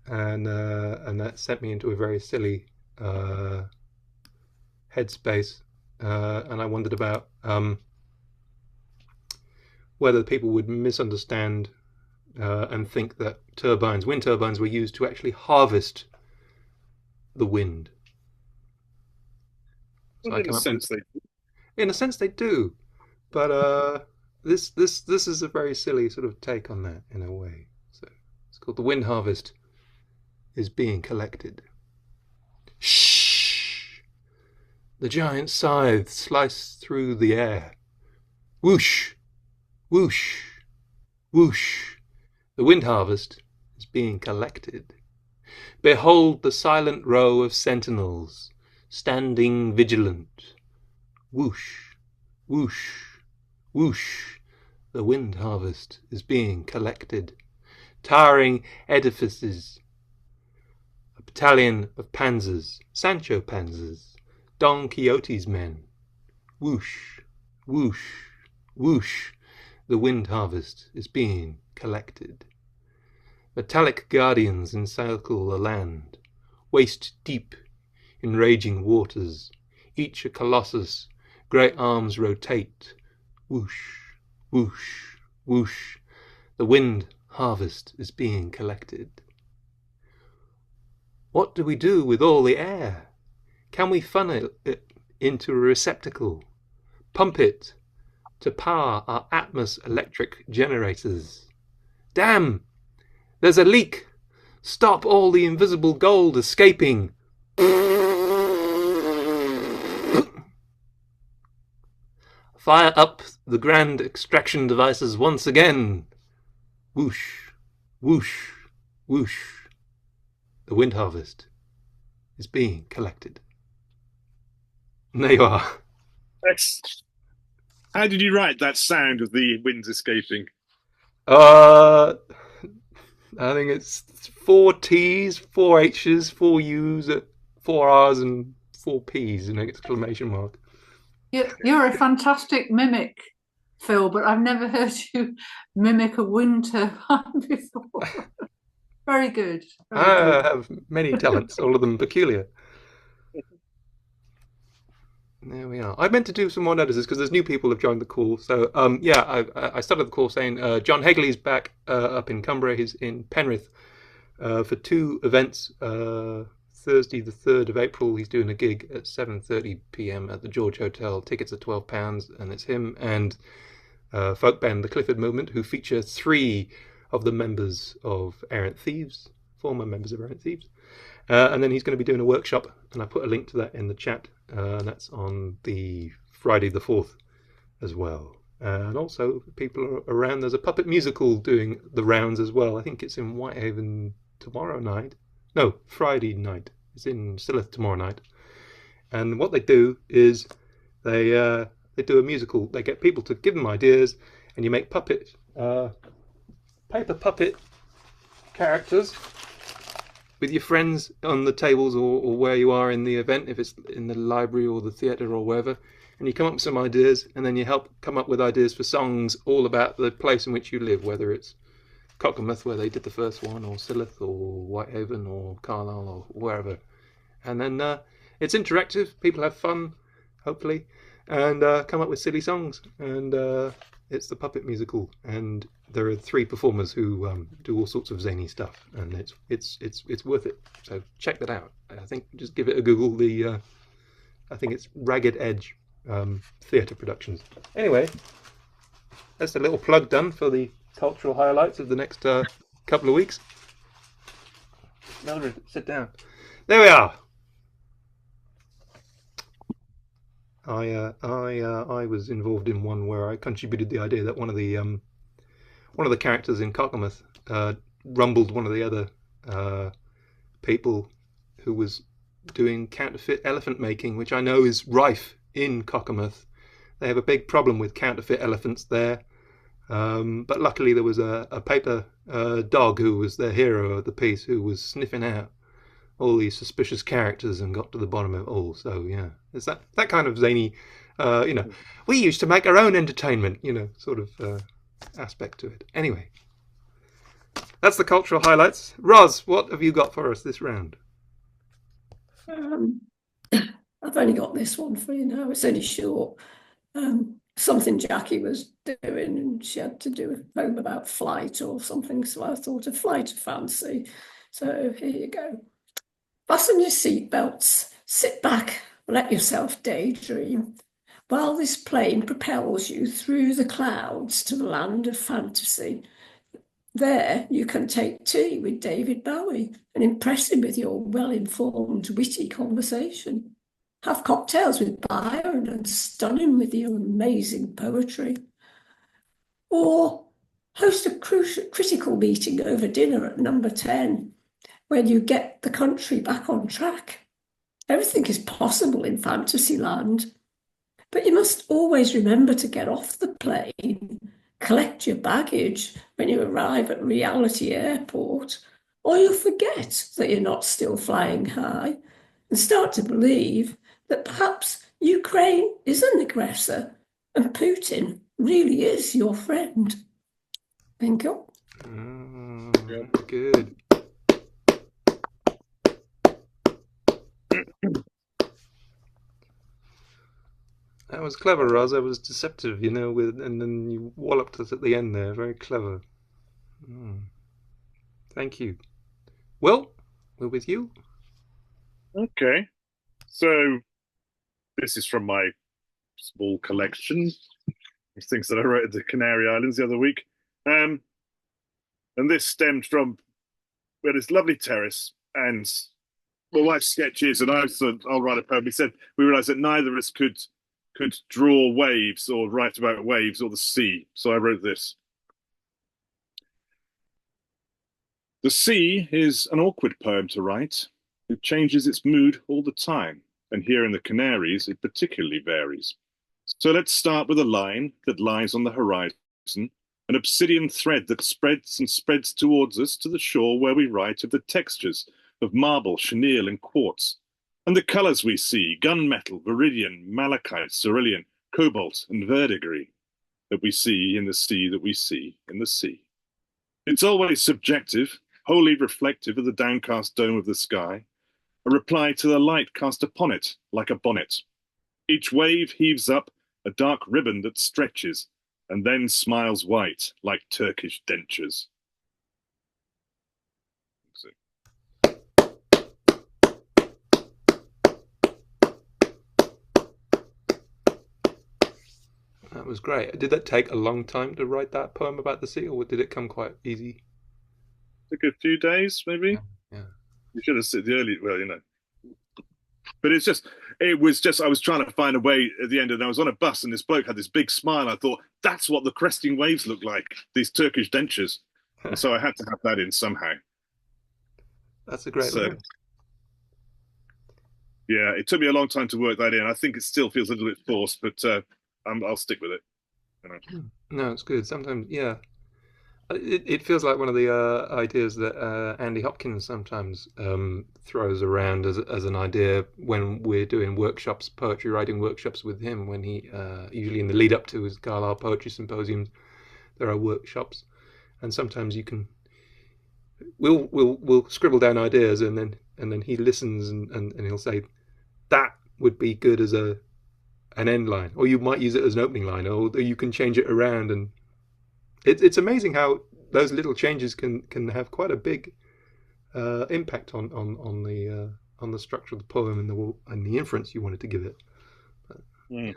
and that sent me into a very silly headspace, and I wondered about whether people would misunderstand and think that wind turbines were used to actually harvest the wind. So
in
a sense they do, but this is a very silly sort of take on that in a way. So it's called The Wind Harvest is Being Collected. Shh! The giant scythe sliced through the air. Whoosh! Whoosh! Whoosh! The wind harvest is being collected. Behold the silent row of sentinels, standing vigilant. Whoosh! Whoosh! Whoosh! The wind harvest is being collected. Towering edifices. A battalion of panzers, Sancho panzers, Don Quixote's men. Whoosh! Whoosh! Whoosh! The wind harvest is being collected. Metallic guardians encircle the land, waist deep in raging waters, each a colossus, great arms rotate. Whoosh, whoosh, whoosh, the wind harvest is being collected. What do we do with all the air? Can we funnel it into a receptacle, pump it to power our Atmos electric generators? Damn! There's a leak! Stop all the invisible gold escaping! Fire up the grand extraction devices once again! Whoosh, whoosh, whoosh. The wind harvest is being collected. And there you are.
How did you write that sound of the winds escaping?
I think it's 4 T's, 4 H's, 4 U's, 4 R's, and 4 P's, an exclamation mark.
You're a fantastic mimic, Phil, but I've never heard you mimic a wind turbine before. Very good.
I have many talents, all of them peculiar. There we are. I meant to do some more notices because there's new people have joined the call. So I started the call saying John Hegley's back up in Cumbria. He's in Penrith for 2 events. Thursday the 3rd of April he's doing a gig at 7:30 p.m. at the George Hotel. Tickets are £12, and it's him and folk band The Clifford Movement, who feature 3 of the members of Errant Thieves, former members of Errant Thieves. And then he's going to be doing a workshop, and I put a link to that in the chat. And that's on the Friday the 4th as well. And also, people are around. There's a puppet musical doing the rounds as well. I think it's in Whitehaven tomorrow night. No, Friday night. It's in Silliness tomorrow night. And what they do is they do a musical. They get people to give them ideas, and you make paper puppet characters with your friends on the tables or where you are in the event, if it's in the library or the theatre or wherever. And you come up with some ideas, and then you help come up with ideas for songs all about the place in which you live, whether it's Cockermouth, where they did the first one, or Silloth, or Whitehaven, or Carlisle, or wherever. And then it's interactive. People have fun, hopefully, and come up with silly songs. And it's the puppet musical, and there are 3 performers who do all sorts of zany stuff, and it's worth it. So check that out. I think just give it a Google. I think it's Ragged Edge theatre productions. Anyway, that's a little plug done for the cultural highlights of the next couple of weeks. Mildred, sit down. There we are. I was involved in one where I contributed the idea that one of the characters in Cockermouth rumbled one of the other people who was doing counterfeit elephant making, which I know is rife in Cockermouth. They have a big problem with counterfeit elephants there, but luckily there was a paper dog who was the hero of the piece, who was sniffing out all these suspicious characters and got to the bottom of it all. So yeah, it's that kind of zany, we used to make our own entertainment, sort of aspect to it. Anyway, that's the cultural highlights. Roz, what have you got for us this round?
I've only got this one for you now. It's only short. Something Jackie was doing, and she had to do a poem about flight or something, so I thought a flight of fancy. So here you go. Fasten your seatbelts, sit back, let yourself daydream, while this plane propels you through the clouds to the land of fantasy. There you can take tea with David Bowie and impress him with your well-informed, witty conversation. Have cocktails with Byron and stun him with your amazing poetry. Or host a critical meeting over dinner at number 10, when you get the country back on track. Everything is possible in Fantasyland, but you must always remember to get off the plane, collect your baggage when you arrive at Reality Airport, or you'll forget that you're not still flying high and start to believe that perhaps Ukraine is an aggressor and Putin really is your friend. Thank you.
Good. That was clever, Roz. That was deceptive, and then you walloped us at the end there. Very clever. Thank you. Will, we're with you.
Okay. So this is from my small collection of things that I wrote at the Canary Islands the other week. And this stemmed from, we had this lovely terrace, and my wife's sketches, and I said, I'll write a poem. He said, we realised that neither of us could draw waves or write about waves or the sea. So I wrote this. The sea is an awkward poem to write. It changes its mood all the time, and here in the Canaries, it particularly varies. So let's start with a line that lies on the horizon, an obsidian thread that spreads and spreads towards us to the shore, where we write of the textures of marble, chenille, and quartz, and the colours we see, gunmetal, viridian, malachite, cerulean, cobalt, and verdigris, that we see in the sea, that we see in the sea. It's always subjective, wholly reflective of the downcast dome of the sky, a reply to the light cast upon it like a bonnet. Each wave heaves up a dark ribbon that stretches and then smiles white like Turkish dentures.
That was great. Did that take a long time to write that poem about the sea, or did it come quite easy?
Took a few days, maybe.
Yeah.
You should have said the early, well, But it's just, It was just I was trying to find a way at the end, and I was on a bus, and this bloke had this big smile. I thought that's what the cresting waves look like, these Turkish dentures, and so I had to have that in somehow.
That's a great line.
Yeah, it took me a long time to work that in. I think it still feels a little bit forced, but I'll stick with it. You know.
No, it's good. Sometimes, yeah, it feels like one of the ideas that Andy Hopkins sometimes throws around as an idea when we're doing workshops, poetry writing workshops with him. When he usually in the lead up to his Carlisle Poetry Symposiums, there are workshops, and sometimes we'll scribble down ideas, and then he listens and he'll say that would be good as an end line, or you might use it as an opening line, or you can change it around, and it's amazing how those little changes can have quite a big impact on the structure of the poem and the inference you wanted to give it. But, yeah,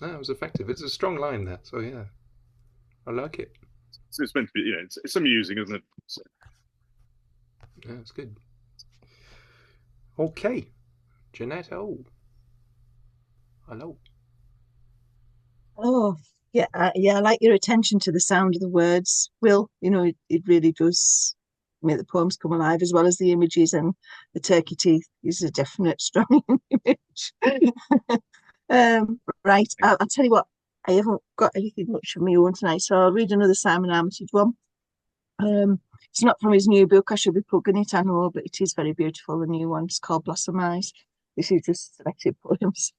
it was effective. It's a strong line, that, so yeah, I like it.
So it's meant to be, it's amusing, isn't it? So.
Yeah, it's good. Okay, Janetto. Hello.
Oh, yeah, I like your attention to the sound of the words, Will. It really does make the poems come alive, as well as the images, and the turkey teeth is a definite strong image. Right, I'll tell you what, I haven't got anything much of my own tonight, so I'll read another Simon Armitage one. It's not from his new book. I should be plugging it, I know, but it is very beautiful. The new one, it's called Blossom Eyes. This is just selected poems.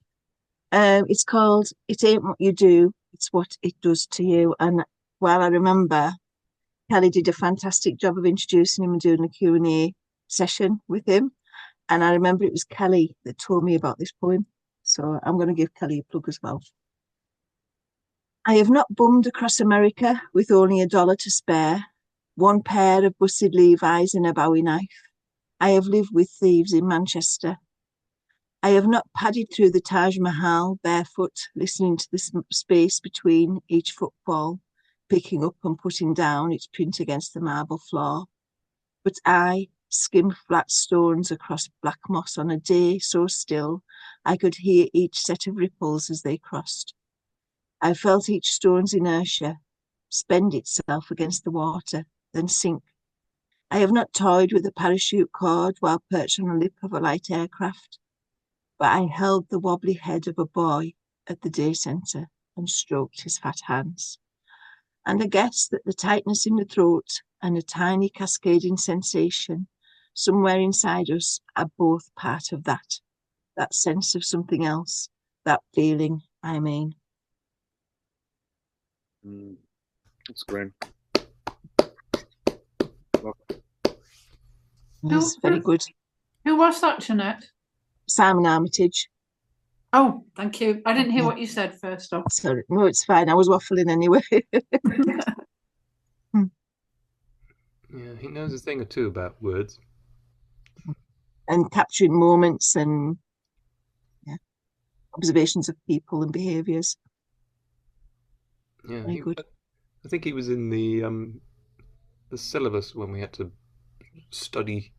It's called It Ain't What You Do, It's What It Does to You. And while I remember Kelly did a fantastic job of introducing him and doing a Q&A session with him, and I remember it was Kelly that told me about this poem, so I'm going to give Kelly a plug as well. I have not bummed across America with only $1 to spare, one pair of busted Levi's and a Bowie knife. I have lived with thieves in Manchester. I have not padded through the Taj Mahal barefoot, listening to the space between each footfall, picking up and putting down its print against the marble floor. But I skimmed flat stones across black moss on a day so still I could hear each set of ripples as they crossed. I felt each stone's inertia spend itself against the water, then sink. I have not toyed with a parachute cord while perched on the lip of a light aircraft, but I held the wobbly head of a boy at the day centre and stroked his fat hands. And I guessed that the tightness in the throat and a tiny cascading sensation somewhere inside us are both part of that sense of something else, that feeling, I mean.
That's great.
That's very good.
Who was that, Jeanette?
Simon Armitage.
Oh, thank you. I didn't hear what you said first off.
Sorry, no, it's fine. I was waffling anyway.
Yeah, he knows a thing or two about words.
And capturing moments and observations of people and behaviours.
Yeah,
very good.
I think he was in the syllabus when we had to study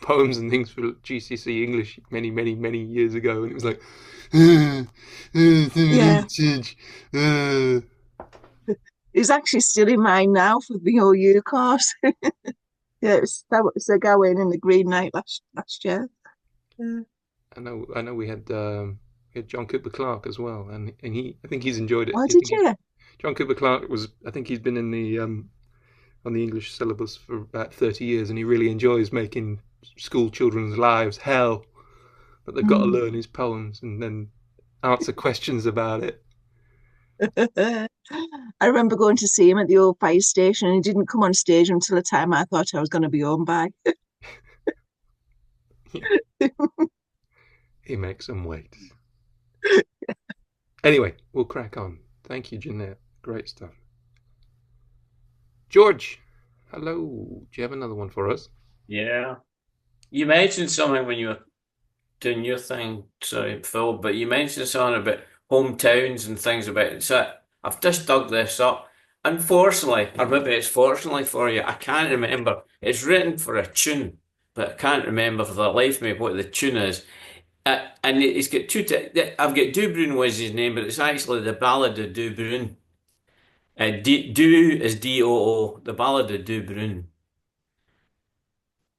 poems and things for GCSE English many, many, many years ago, and it was like,
It's actually still in mine now for the whole year course. Yeah, it's Gawain in the Green Knight last year. Yeah.
I know we had John Cooper Clarke as well, and I think he's enjoyed it.
Oh, did you?
John Cooper Clarke I think he's been in the on the English syllabus for about 30 years, and he really enjoys making school children's lives hell, that they've got to learn his poems and then answer questions about it.
I remember going to see him at the old fire station, and he didn't come on stage until the time I thought I was going to be home by.
He makes them wait. Anyway, we'll crack on. Thank you, Jeanette. Great stuff. George, hello. Do you have another one for us?
Yeah. You mentioned something when you were doing your thing, sorry, Phil, but you mentioned something about hometowns and things about it. So I've just dug this up. Unfortunately, or maybe it's fortunately for you, I can't remember. It's written for a tune, but I can't remember for the life of me what the tune is. And it's got two. I've got Dubrun was his name, but it's actually the Ballad of Dubrun. Du is D-O-O, the Ballad of Dubrun.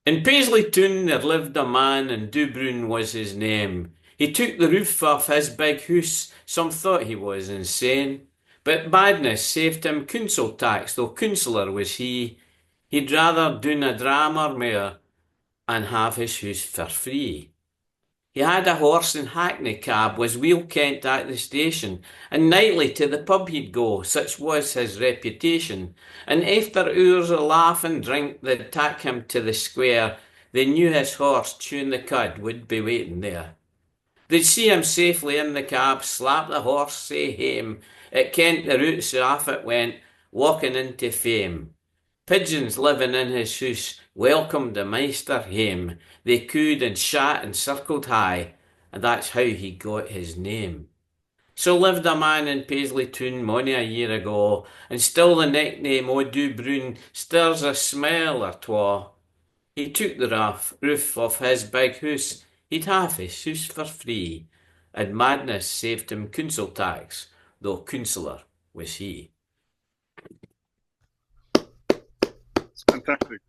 In Paisley Town there lived a man, and Dubrun was his name. He took the roof off his big hoose, some thought he was insane. But badness saved him council tax, though councillor was he. He'd rather doon a dram or mair, and have his hoose for free. He had a horse and hackney cab, was weel kent at the station, and nightly to the pub he'd go, such was his reputation. And after hours of laugh and drink, they'd tak him to the square. They knew his horse, Tune the Cud, would be waiting there. They'd see him safely in the cab, slap the horse, say hame. It kent the route, so off it went, walking into fame. Pigeons living in his house welcomed the meister hame. They cooed and shat and circled high, and that's how he got his name. So lived a man in Paisley Town mony a year ago, and still the nickname o' Dubrun stirs a smell or twa. He took the roof off his big hoose, he'd have his hoose for free, and madness saved him council tax, though councillor was he.
It's fantastic.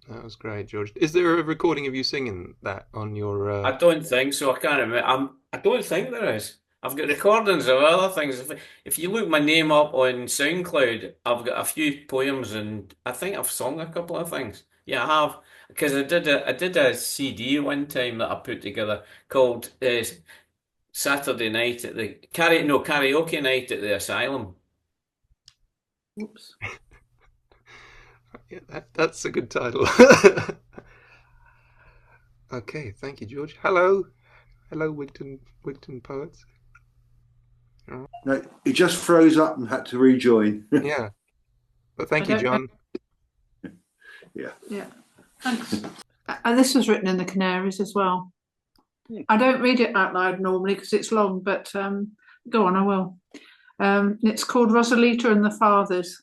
That was great, George. Is there a recording of you singing that on your?
I don't think so. I can't remember. I don't think there is. I've got recordings of other things. If you look my name up on SoundCloud, I've got a few poems, and I think I've sung a couple of things. Yeah, I have, because I did a CD one time that I put together called Saturday Night at the Karaoke Night at the Asylum.
Oops.
Yeah, that's a good title. Okay, thank you, George. Hello, Wigton poets.
No, he just froze up and had to rejoin.
Yeah, but thank you, John.
Yeah, thanks. And this was written in the Canaries as well. I don't read it out loud normally because it's long, but go on, I will. It's called Rosalita and the Fathers.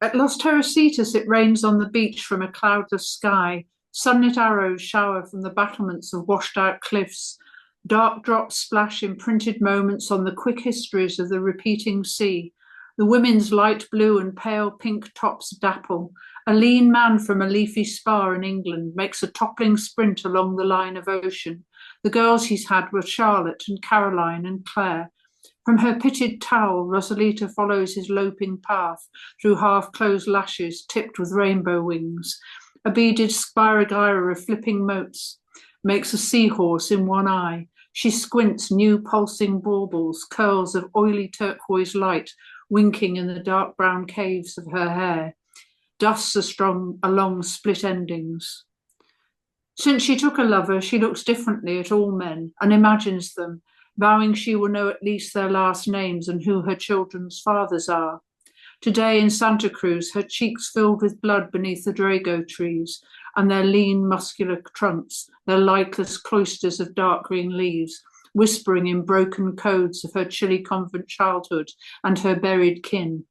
At Los Terrasitas it rains on the beach from a cloudless sky. Sunlit arrows shower from the battlements of washed-out cliffs. Dark drops splash imprinted moments on the quick histories of the repeating sea. The women's light blue and pale pink tops dapple. A lean man from a leafy spa in England makes a toppling sprint along the line of ocean. The girls he's had were Charlotte and Caroline and Claire. From her pitted towel, Rosalita follows his loping path through half-closed lashes tipped with rainbow wings. A beaded spiragyra of flipping motes makes a seahorse in one eye. She squints new pulsing baubles, curls of oily turquoise light winking in the dark brown caves of her hair. Dusts are strung along split endings. Since she took a lover, she looks differently at all men and imagines them, vowing she will know at least their last names and who her children's fathers are. Today in Santa Cruz, her cheeks filled with blood beneath the Drago trees, and their lean, muscular trunks, their lightless cloisters of dark green leaves, whispering in broken codes of her chilly convent childhood and her buried kin.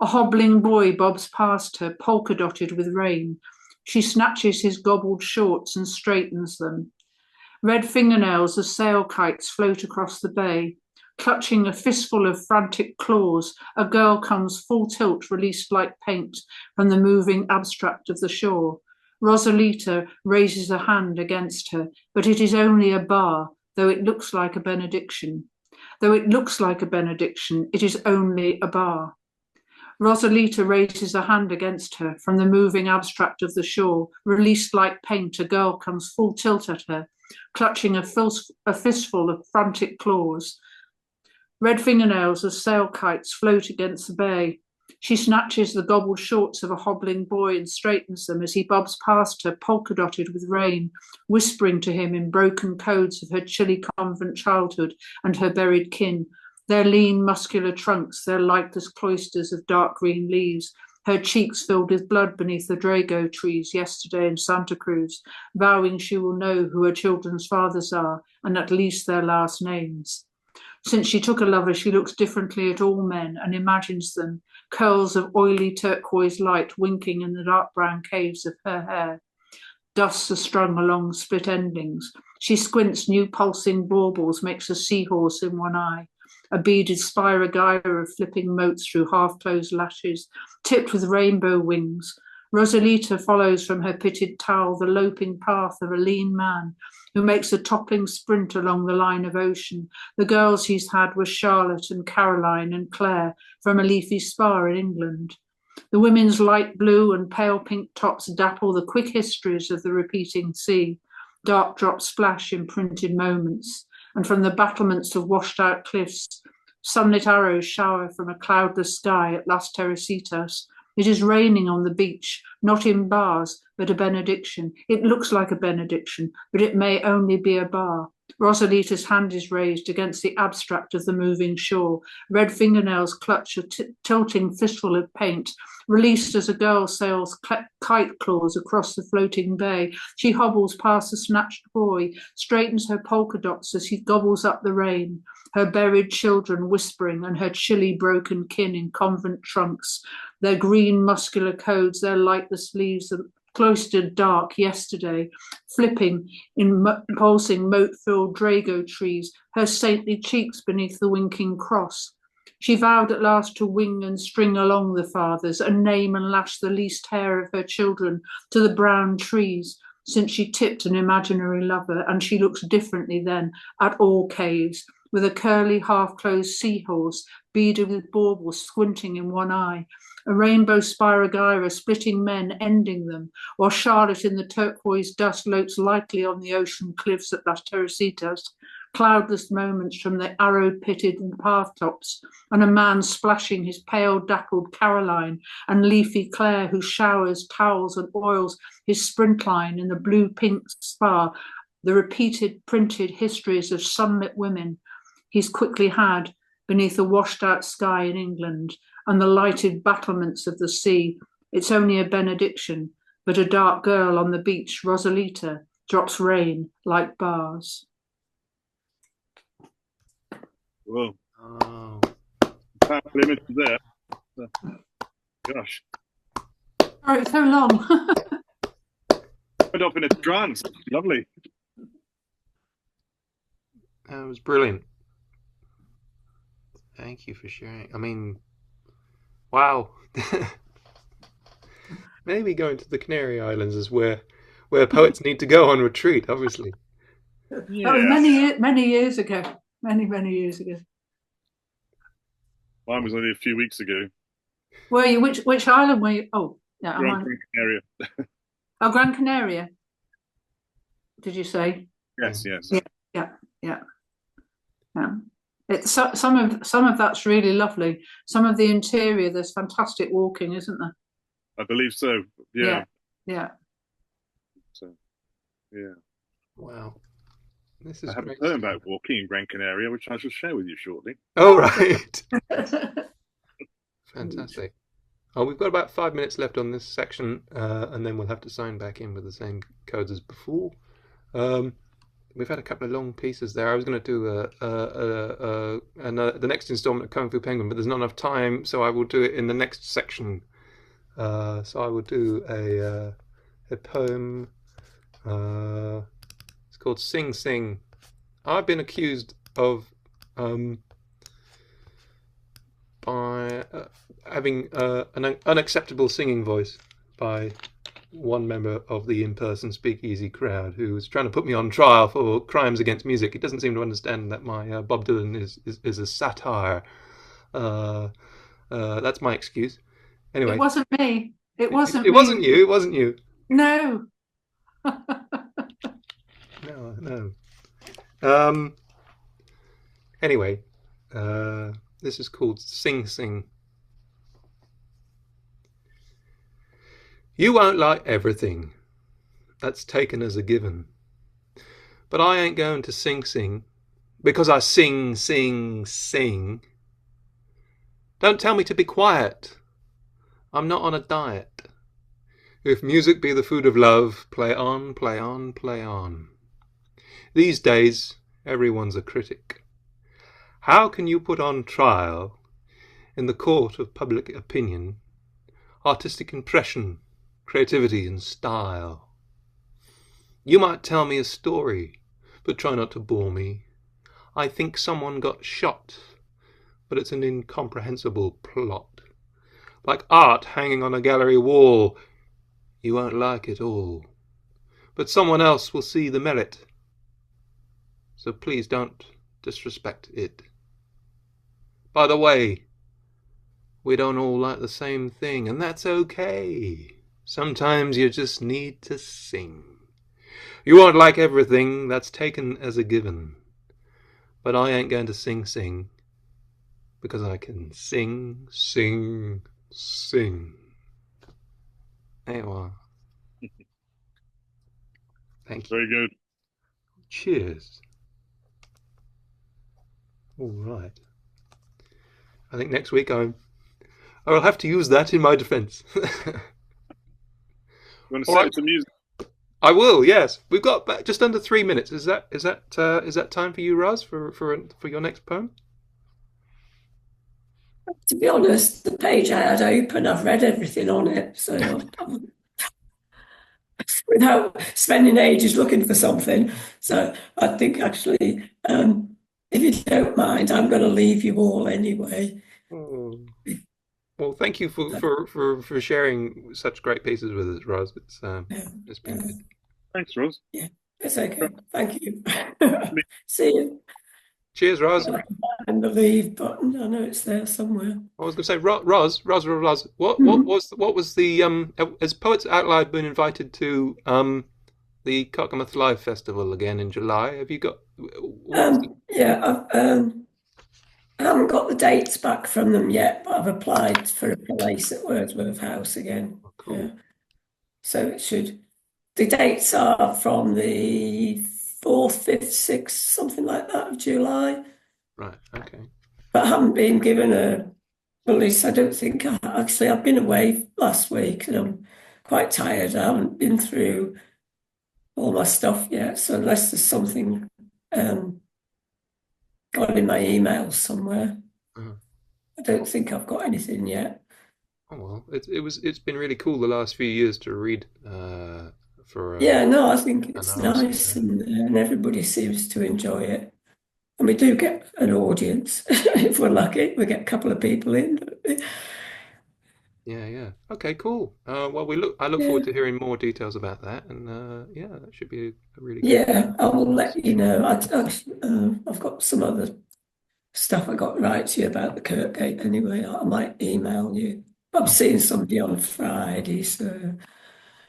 A hobbling boy bobs past her, polka-dotted with rain. She snatches his gobbled shorts and straightens them. Red fingernails as sail kites float across the bay. Clutching a fistful of frantic claws, a girl comes full tilt, released like paint from the moving abstract of the shore. Rosalita raises a hand against her, but it is only a bar, though it looks like a benediction. Though it looks like a benediction, it is only a bar. Rosalita raises a hand against her from the moving abstract of the shore. Released like paint, a girl comes full tilt at her, clutching a fistful of frantic claws. Red fingernails as sail kites float against the bay. She snatches the gobbled shorts of a hobbling boy and straightens them as he bobs past her, polka-dotted with rain, whispering to him in broken codes of her chilly convent childhood and her buried kin, their lean, muscular trunks, their lightless cloisters of dark green leaves, her cheeks filled with blood beneath the Drago trees yesterday in Santa Cruz, vowing she will know who her children's fathers are and at least their last names. Since she took a lover, she looks differently at all men and imagines them, curls of oily turquoise light winking in the dark brown caves of her hair. Dusts are strung along split endings. She squints, new pulsing baubles, makes a seahorse in one eye. A beaded spiragyra of flipping motes through half-closed lashes, tipped with rainbow wings. Rosalita follows from her pitted towel the loping path of a lean man who makes a toppling sprint along the line of ocean. The girls he's had were Charlotte and Caroline and Claire from a leafy spa in England. The women's light blue and pale pink tops dapple the quick histories of the repeating sea. Dark drops splash in printed moments, and from the battlements of washed-out cliffs, sunlit arrows shower from a cloudless sky at Las Teresitas. It is raining on the beach, not in bars, but a benediction. It looks like a benediction, but it may only be a bar. Rosalita's hand is raised against the abstract of the moving shore. Red fingernails clutch a tilting fistful of paint. Released as a girl sails kite claws across the floating bay, she hobbles past the snatched boy, straightens her polka dots as he gobbles up the rain. Her buried children whispering and her chilly broken kin in convent trunks. Their green muscular codes, their lightless leaves, cloistered dark yesterday, flipping in pulsing moat-filled drago trees, her saintly cheeks beneath the winking cross. She vowed at last to wing and string along the fathers and name and lash the least hair of her children to the brown trees, since she tipped an imaginary lover, and she looks differently then at all caves, with a curly half-closed seahorse beaded with baubles squinting in one eye, a rainbow spiragyra splitting men, ending them, while Charlotte in the turquoise dust floats lightly on the ocean cliffs at Las Teresitas, cloudless moments from the arrow-pitted path tops, and a man splashing his pale dappled Caroline, and leafy Claire who showers towels and oils his sprint line in the blue-pink spa, the repeated printed histories of sunlit women he's quickly had beneath a washed-out sky in England, and the lighted battlements of the sea. It's only a benediction, but a dark girl on the beach, Rosalita, drops rain like bars.
Whoa.
Oh.
Powerful image there. Gosh.
Oh, it's so long.
Went off in a trance. Lovely.
That was brilliant. Thank you for sharing. I mean, wow. Maybe going to the Canary Islands is where poets need to go on retreat, obviously.
Yeah.
That was many years ago. Many years ago.
Mine was only a few weeks ago.
Were you? Which island were you? Oh, yeah,
Gran Canaria.
Oh, Gran Canaria. Did you say?
Yes, yes.
Yeah. It's some of that's really lovely. Some of the interior, there's fantastic walking, isn't there?
I believe so. Yeah.
Yeah.
So, yeah.
Wow. This is
I haven't
great
heard
stuff.
about walking in Gran Canaria, which I shall share with you shortly.
Oh, right. Fantastic. Oh, we've got about 5 minutes left on this section, and then we'll have to sign back in with the same codes as before. We've had a couple of long pieces there. I was going to do the next installment of Kung Fu Penguin, but there's not enough time, so I will do it in the next section. So I will do a poem. It's called Sing Sing. I've been accused of by having an unacceptable singing voice by one member of the in-person SpeakEasy crowd who was trying to put me on trial for crimes against music. He doesn't seem to understand that my Bob Dylan is a satire. That's my excuse. Anyway,
It wasn't me. It wasn't
It
me.
wasn't you. It wasn't you.
No.
No. Anyway, this is called Sing Sing. You won't like everything. That's taken as a given. But I ain't going to sing because I sing. Don't tell me to be quiet. I'm not on a diet. If music be the food of love, play on, play on, play on. These days, everyone's a critic. How can you put on trial, in the court of public opinion, artistic impression, creativity, and style? You might tell me a story, but try not to bore me. I think someone got shot, but it's an incomprehensible plot. Like art hanging on a gallery wall, you won't like it all, but someone else will see the merit. So please don't disrespect it. By the way, we don't all like the same thing, and that's okay. Sometimes you just need to sing. You won't like everything, that's taken as a given. But I ain't going to sing, because I can sing. There you are. Thank you.
Very good.
Cheers. All right. I think next week I will have to use that in my defence.
You want to
All
set
right.
some music?
I will. Yes, we've got just under 3 minutes. Is that time for you, Raz, for your next poem?
To be honest, the page I had open, I've read everything on it, so without spending ages looking for something. So I think actually, if you don't mind, I'm going to leave you all anyway.
Oh. Well, thank you for sharing such great pieces with us, Raz. It's been good.
Thanks, Roz.
Yeah, it's okay. Thank you. See you.
Cheers, Raz.
And the leave button. I know it's there somewhere.
I was going to say, Raz. What was the has Poets Out Loud been invited to the Cockermouth Live Festival again in July? Have you got?
Yeah, I haven't got the dates back from them yet, but I've applied for a place at Wordsworth House again.
Oh, cool.
Yeah. So it should. The dates are from the 4th, 5th, 6th, something like that of July.
Right. Okay.
But I haven't been given a release. I don't think. Actually, I've been away last week and I'm quite tired. I haven't been through all my stuff yet. So unless there's something got in my emails somewhere, I don't think I've got anything yet.
Oh well, it's been really cool the last few years to read for.
Yeah, no, I think it's nice, and everybody seems to enjoy it. And we do get an audience if we're lucky. We get a couple of people in.
Yeah. Okay, cool. Well, I look forward to hearing more details about that, and yeah, that should be a really good.
Yeah, I will let you know. I've got some other stuff I got to write to you about the Kirkgate anyway. I might email you. I'm seeing somebody on Friday, so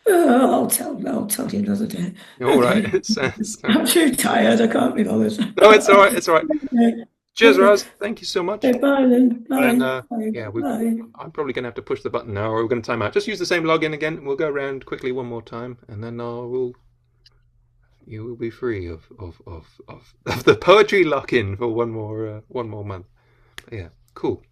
I'll tell you another day.
All right.
Okay. I'm too tired. I can't be bothered.
No, it's all right. It's all right.
Okay.
Cheers, Raz. Thank you so much.
Okay, bye then. Bye.
And
Bye. Bye.
I'm probably going to have to push the button now, or we're going to time out. Just use the same login again. We'll go around quickly one more time, and then you will be free of the poetry lock-in for one more month. But yeah, cool.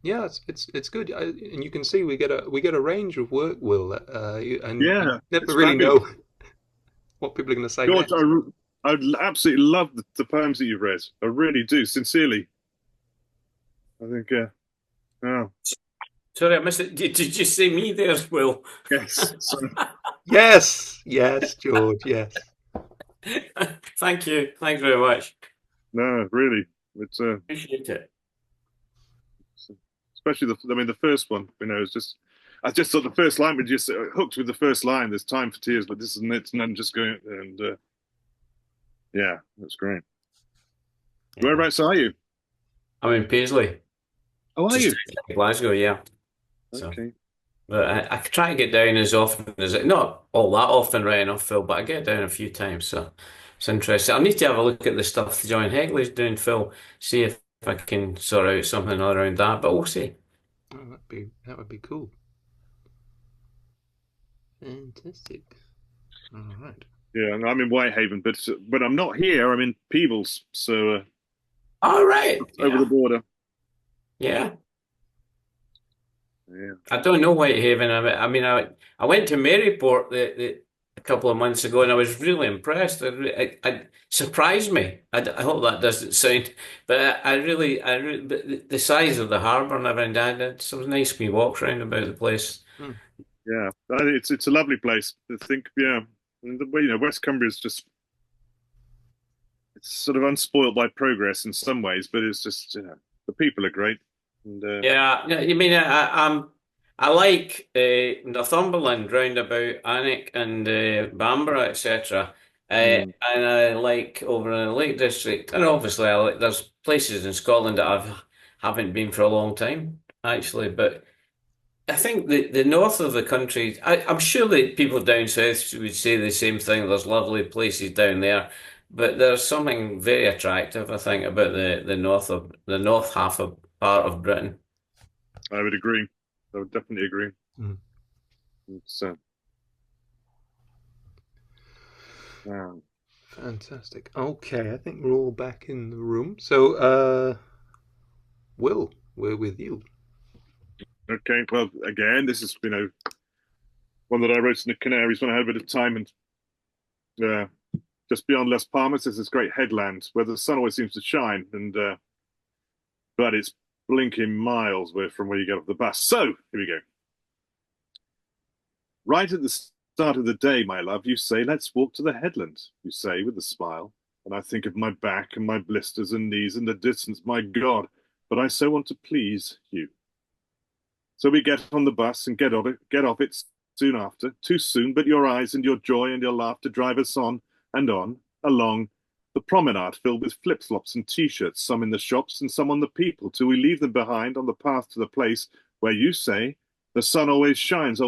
Yeah, it's good, and you can see we get a range of work, Will, and you never really know what people are going to say.
George, I absolutely love the poems that you've read. I really do, sincerely. I think, oh.
Sorry, I missed it. Did you say me there, Will?
Yes.
Yes, George, yes.
Thank you. Thanks very much.
No, really. It's
appreciate it.
Especially the first one, I just thought the first line was just hooked with the first line. There's time for tears, but this isn't it. And then just going, and yeah, that's great. Yeah. Whereabouts are you?
I'm in Paisley.
Oh, are you?
Glasgow, yeah.
Okay.
So, but I try to get down as often as not all that often, right enough, Phil, but I get down a few times, so it's interesting. I'll need to have a look at the stuff John Hegley's doing, Phil, see if I can sort out something around that, but we'll see.
Oh, that would be cool. Fantastic. All right.
Yeah, I'm in Whitehaven, but I'm not here. I'm in Peebles, so.
All right.
Over the border.
Yeah.
Yeah.
I don't know Whitehaven. I mean, I went to Maryport a couple of months ago, and I was really impressed. It surprised me. I hope that doesn't sound, but but the size of the harbour and everything, it's some nice wee walks around about the place.
Yeah, it's a lovely place. I think, yeah, and West Cumbria is just, it's sort of unspoiled by progress in some ways, but it's just, the people are great. And
Yeah, you mean I like Northumberland round about Alnwick and Bamborough, etc. And I like over in the Lake District, and obviously there's places in Scotland that haven't been for a long time actually, but I think the north of the country, I'm sure that people down south would say the same thing. There's lovely places down there, but there's something very attractive, I think, about the north half of part of Britain.
I would agree. I would definitely agree. So,
fantastic. Okay, I think we're all back in the room. So, Will, we're with you.
Okay, well, again, this is one that I wrote in the Canaries when I had a bit of time, and just beyond Las Palmas is this great headland where the sun always seems to shine, and but it's blinking miles from where you get off the bus. So here we go. Right at the start of the day, my love, you say, let's walk to the headland, you say with a smile. And I think of my back and my blisters and knees and the distance, my God, but I so want to please you. So we get on the bus and get off it soon after, too soon, but your eyes and your joy and your laughter drive us on and on, along the promenade filled with flip-flops and t-shirts, some in the shops and some on the people, till we leave them behind on the path to the place where you say, the sun always shines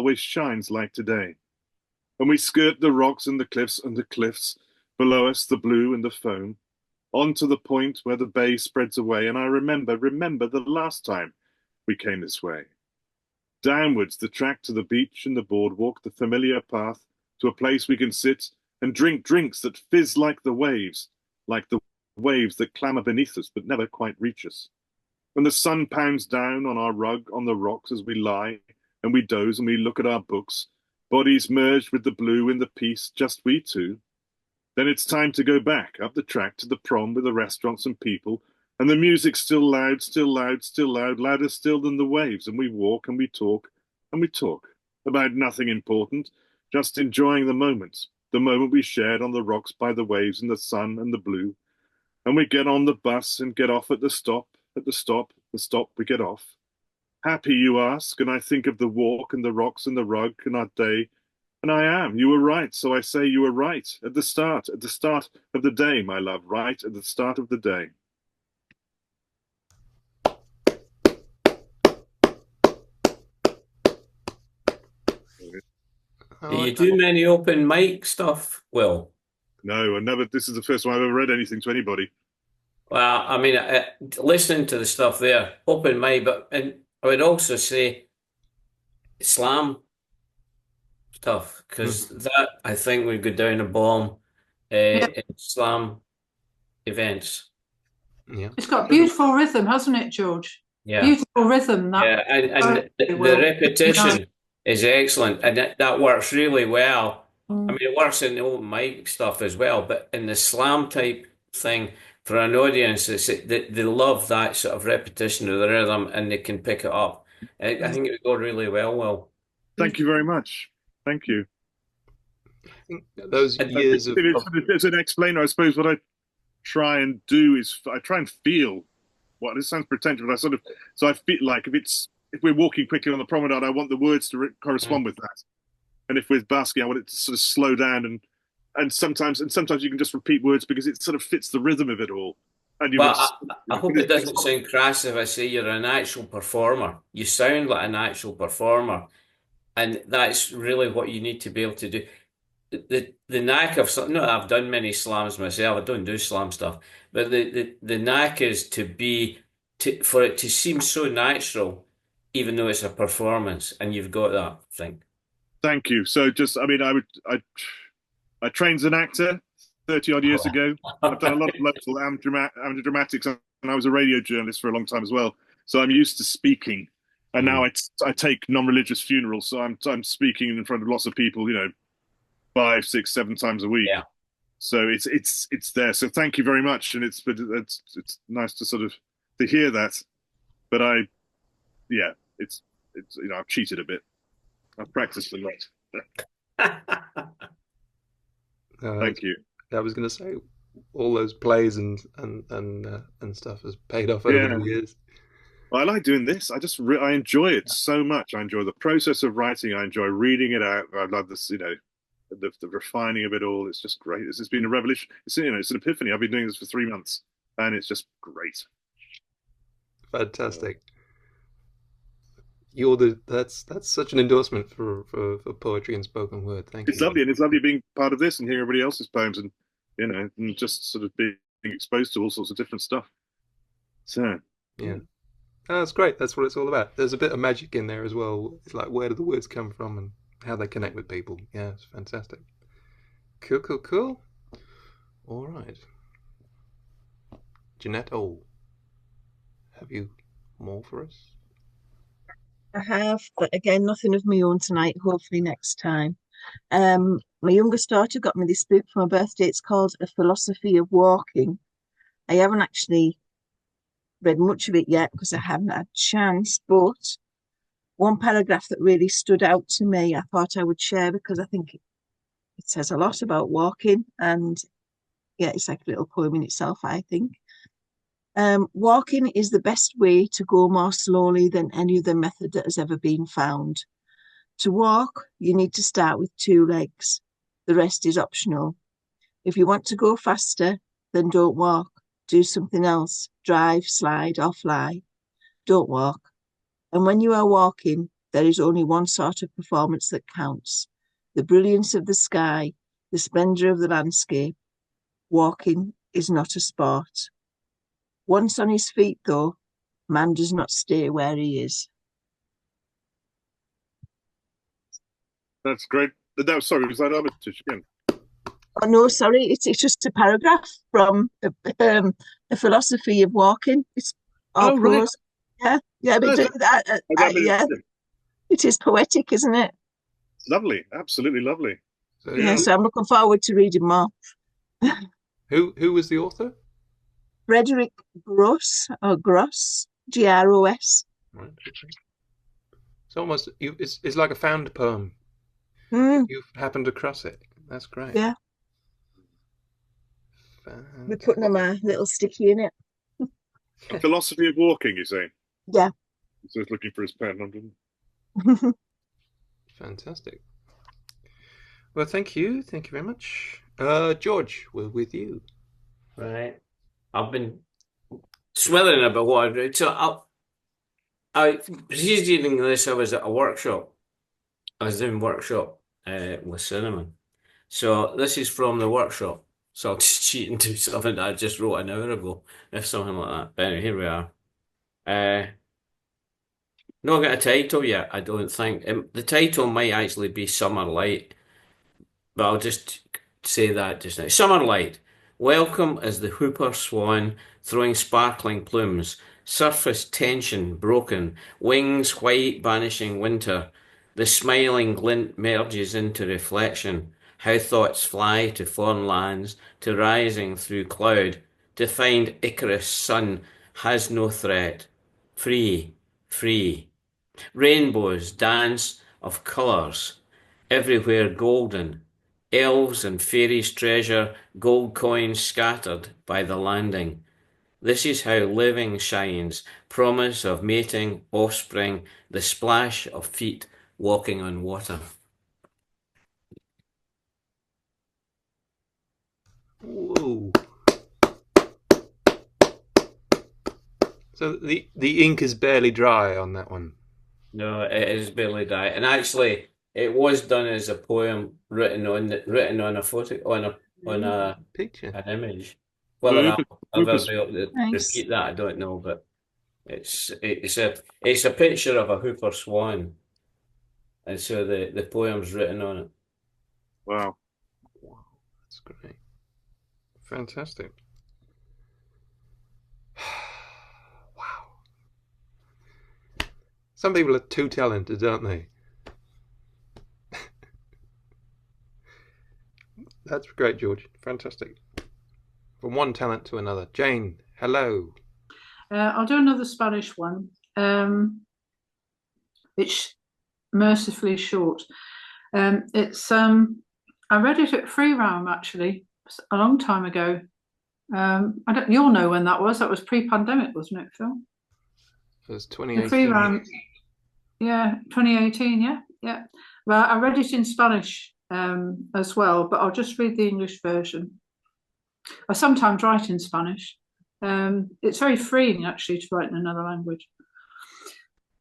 like today. And we skirt the rocks and the cliffs, below us the blue and the foam, on to the point where the bay spreads away, and I remember the last time we came this way. Downwards the track to the beach and the boardwalk, the familiar path, to a place we can sit and drink drinks that fizz like the waves that clamour beneath us but never quite reach us. When the sun pounds down on our rug on the rocks as we lie, and we doze and we look at our books, bodies merged with the blue in the peace, just we two, then it's time to go back up the track to the prom with the restaurants and people, and the music still loud, still loud, still loud, louder still than the waves, and we walk and we talk about nothing important, just enjoying the moment we shared on the rocks by the waves and the sun and the blue. And we get on the bus and get off at the stop we get off. Happy, you ask, and I think of the walk and the rocks and the rug and our day, and I am. You were right, so I say you were right at the start of the day, my love, right at the start of the day.
Do you do many open mic stuff, Will?
No, I never. This is the first time I've ever read anything to anybody.
Well, I mean, listening to the stuff there, open mic, and I would also say slam stuff, because that I think would go down a bomb in slam events.
Yeah,
It's got beautiful rhythm, hasn't it, George?
Yeah,
beautiful rhythm.
Yeah, and the repetition is excellent, and that works really well. I mean, it works in the open mic stuff as well, but in the slam type thing, for an audience, they love that sort of repetition of the rhythm, and they can pick it up. I think it would go really well, Will.
Thank you very much. Thank you.
I think those years of...
As an explainer, I suppose what I try and do is I try and feel what it sounds pretentious, but I feel like if we're walking quickly on the promenade, I want the words to correspond with that, and if we're basking, I want it to sort of slow down, and sometimes you can just repeat words because it sort of fits the rhythm of it all. And
I hope it doesn't sound crass if I say you're an actual performer. You sound like an actual performer, and that's really what you need to be able to do. The knack of something. No, I've done many slams myself. I don't do slam stuff, but the knack is for it to seem so natural, even though it's a performance, and you've got that thing.
Thank you. So I trained as an actor 30 odd years ago. I've done a lot of local amateur dramatics, and I was a radio journalist for a long time as well. So I'm used to speaking, and now I take non-religious funerals. So I'm speaking in front of lots of people, 5, 6, 7 times a week.
Yeah.
So it's there. So thank you very much, and it's nice to sort of to hear that. But it's I've cheated a bit. I've practiced a lot. Thank you.
I was going to say, all those plays and stuff has paid off over the years.
Well, I like doing this. I enjoy it so much. I enjoy the process of writing. I enjoy reading it out. I love this, the refining of it all. It's just great. It's been a revolution. It's an epiphany. I've been doing this for 3 months, and it's just great.
Fantastic. That's such an endorsement for poetry and spoken word. Thank you.
It's lovely, and it's lovely being part of this and hearing everybody else's poems, and and just sort of being exposed to all sorts of different stuff. So
yeah. Oh, that's great. That's what it's all about. There's a bit of magic in there as well. It's like, where do the words come from and how they connect with people. Yeah, it's fantastic. Cool. All right. Jeanette, have you more for us?
I have, but again, nothing of my own tonight. Hopefully next time. My youngest daughter got me this book for my birthday. It's called A Philosophy of Walking. I haven't actually read much of it yet because I haven't had a chance, but one paragraph that really stood out to me I thought I would share because I think it says a lot about walking, and it's like a little poem in itself, I think. Walking is the best way to go more slowly than any other method that has ever been found. To walk, you need to start with 2 legs. The rest is optional. If you want to go faster, then don't walk. Do something else. Drive, slide, or fly. Don't walk. And when you are walking, there is only one sort of performance that counts. The brilliance of the sky, the splendour of the landscape. Walking is not a sport. Once on his feet, though, man does not stay where he is.
that's great. Sorry, was that Armitage again?
Oh no, sorry, it's just a paragraph from A Philosophy of Walking. It's all prose. Right. Yeah, but it is poetic, isn't it?
It's lovely, absolutely lovely.
So I'm looking forward to reading more.
Who was the author?
Frederick Gross, Gross, Gros.
Right. It's almost it's like a found poem. You've happened across it. That's great.
Yeah. We're putting a little sticky in it.
A Philosophy of Walking, you say?
Yeah.
So he's looking for his pen.
Fantastic. Well, thank you very much. George, we're with you.
Right. I've been swelling about what I read. So I reading this. I was at a workshop. I was doing workshop with Cinnamon. So this is from the workshop. So I'll just cheat and do something that I just wrote an hour ago, if something like that. But anyway, here we are. Not got a title yet, I don't think. The title might actually be Summer Light, but I'll just say that just now. Summer Light. Welcome as the Hooper Swan throwing sparkling plumes, surface tension broken, wings white banishing winter. The smiling glint merges into reflection, how thoughts fly to foreign lands, to rising through cloud, to find Icarus' sun has no threat. Free, free. Rainbows dance of colours, everywhere golden. Elves and fairies treasure gold coins scattered by the landing. This is how living shines, promise of mating, offspring, the splash of feet walking on water.
Whoa. So the ink is barely dry on that one.
No, it is barely dry. And actually it was done as a poem written on a photo on a
picture,
an image. Whether I'll ever be able to repeat that, I don't know, but it's a picture of a Hooper swan, and so the poem's written on it.
Wow,
that's great, fantastic. Wow, some people are too talented, aren't they? That's great, George. Fantastic. From one talent to another. Jane, hello.
I'll do another Spanish one. It's mercifully short. It's I read it at Free Roam actually a long time ago. You'll know when that was. That was pre-pandemic, wasn't it, Phil?
It was
The
2018.
Free Roam, yeah, 2018, yeah. Well, I read it in Spanish as well, but I'll just read the English version. I sometimes write in Spanish. It's very freeing actually to write in another language.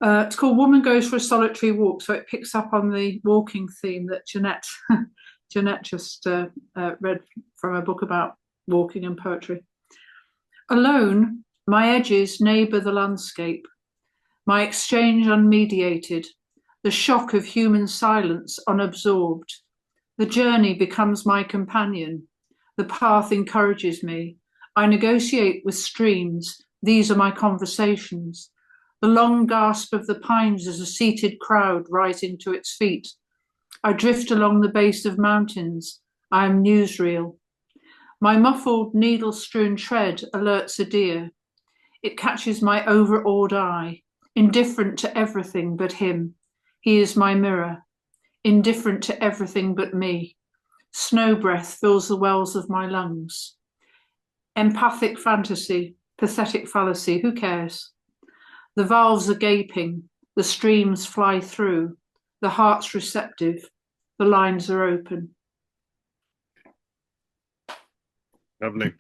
It's called Woman Goes for a Solitary Walk, so it picks up on the walking theme that Jeanette just read from a book about walking and poetry. Alone, my edges neighbour the landscape, my exchange unmediated, the shock of human silence unabsorbed. The journey becomes my companion, the path encourages me. I negotiate with streams, these are my conversations. The long gasp of the pines as a seated crowd rising to its feet. I drift along the base of mountains, I am newsreel. My muffled, needle-strewn tread alerts a deer. It catches my overawed eye, indifferent to everything but him. He is my mirror, indifferent to everything but me. Snow breath fills the wells of my lungs. Empathic fantasy, pathetic fallacy, who cares? The valves are gaping, the streams fly through, the heart's receptive, the lines are open.
Lovely.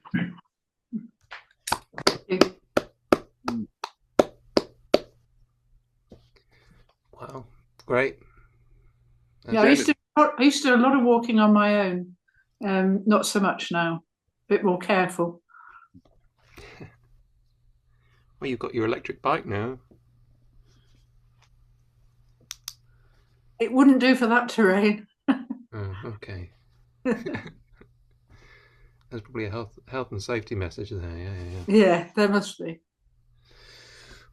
Wow, great.
Yeah, I used to do a lot of walking on my own. Not so much now. A bit more careful.
Well, you've got your electric bike now.
It wouldn't do for that terrain.
Oh, okay. There's probably a health and safety message there. Yeah.
Yeah, there must be.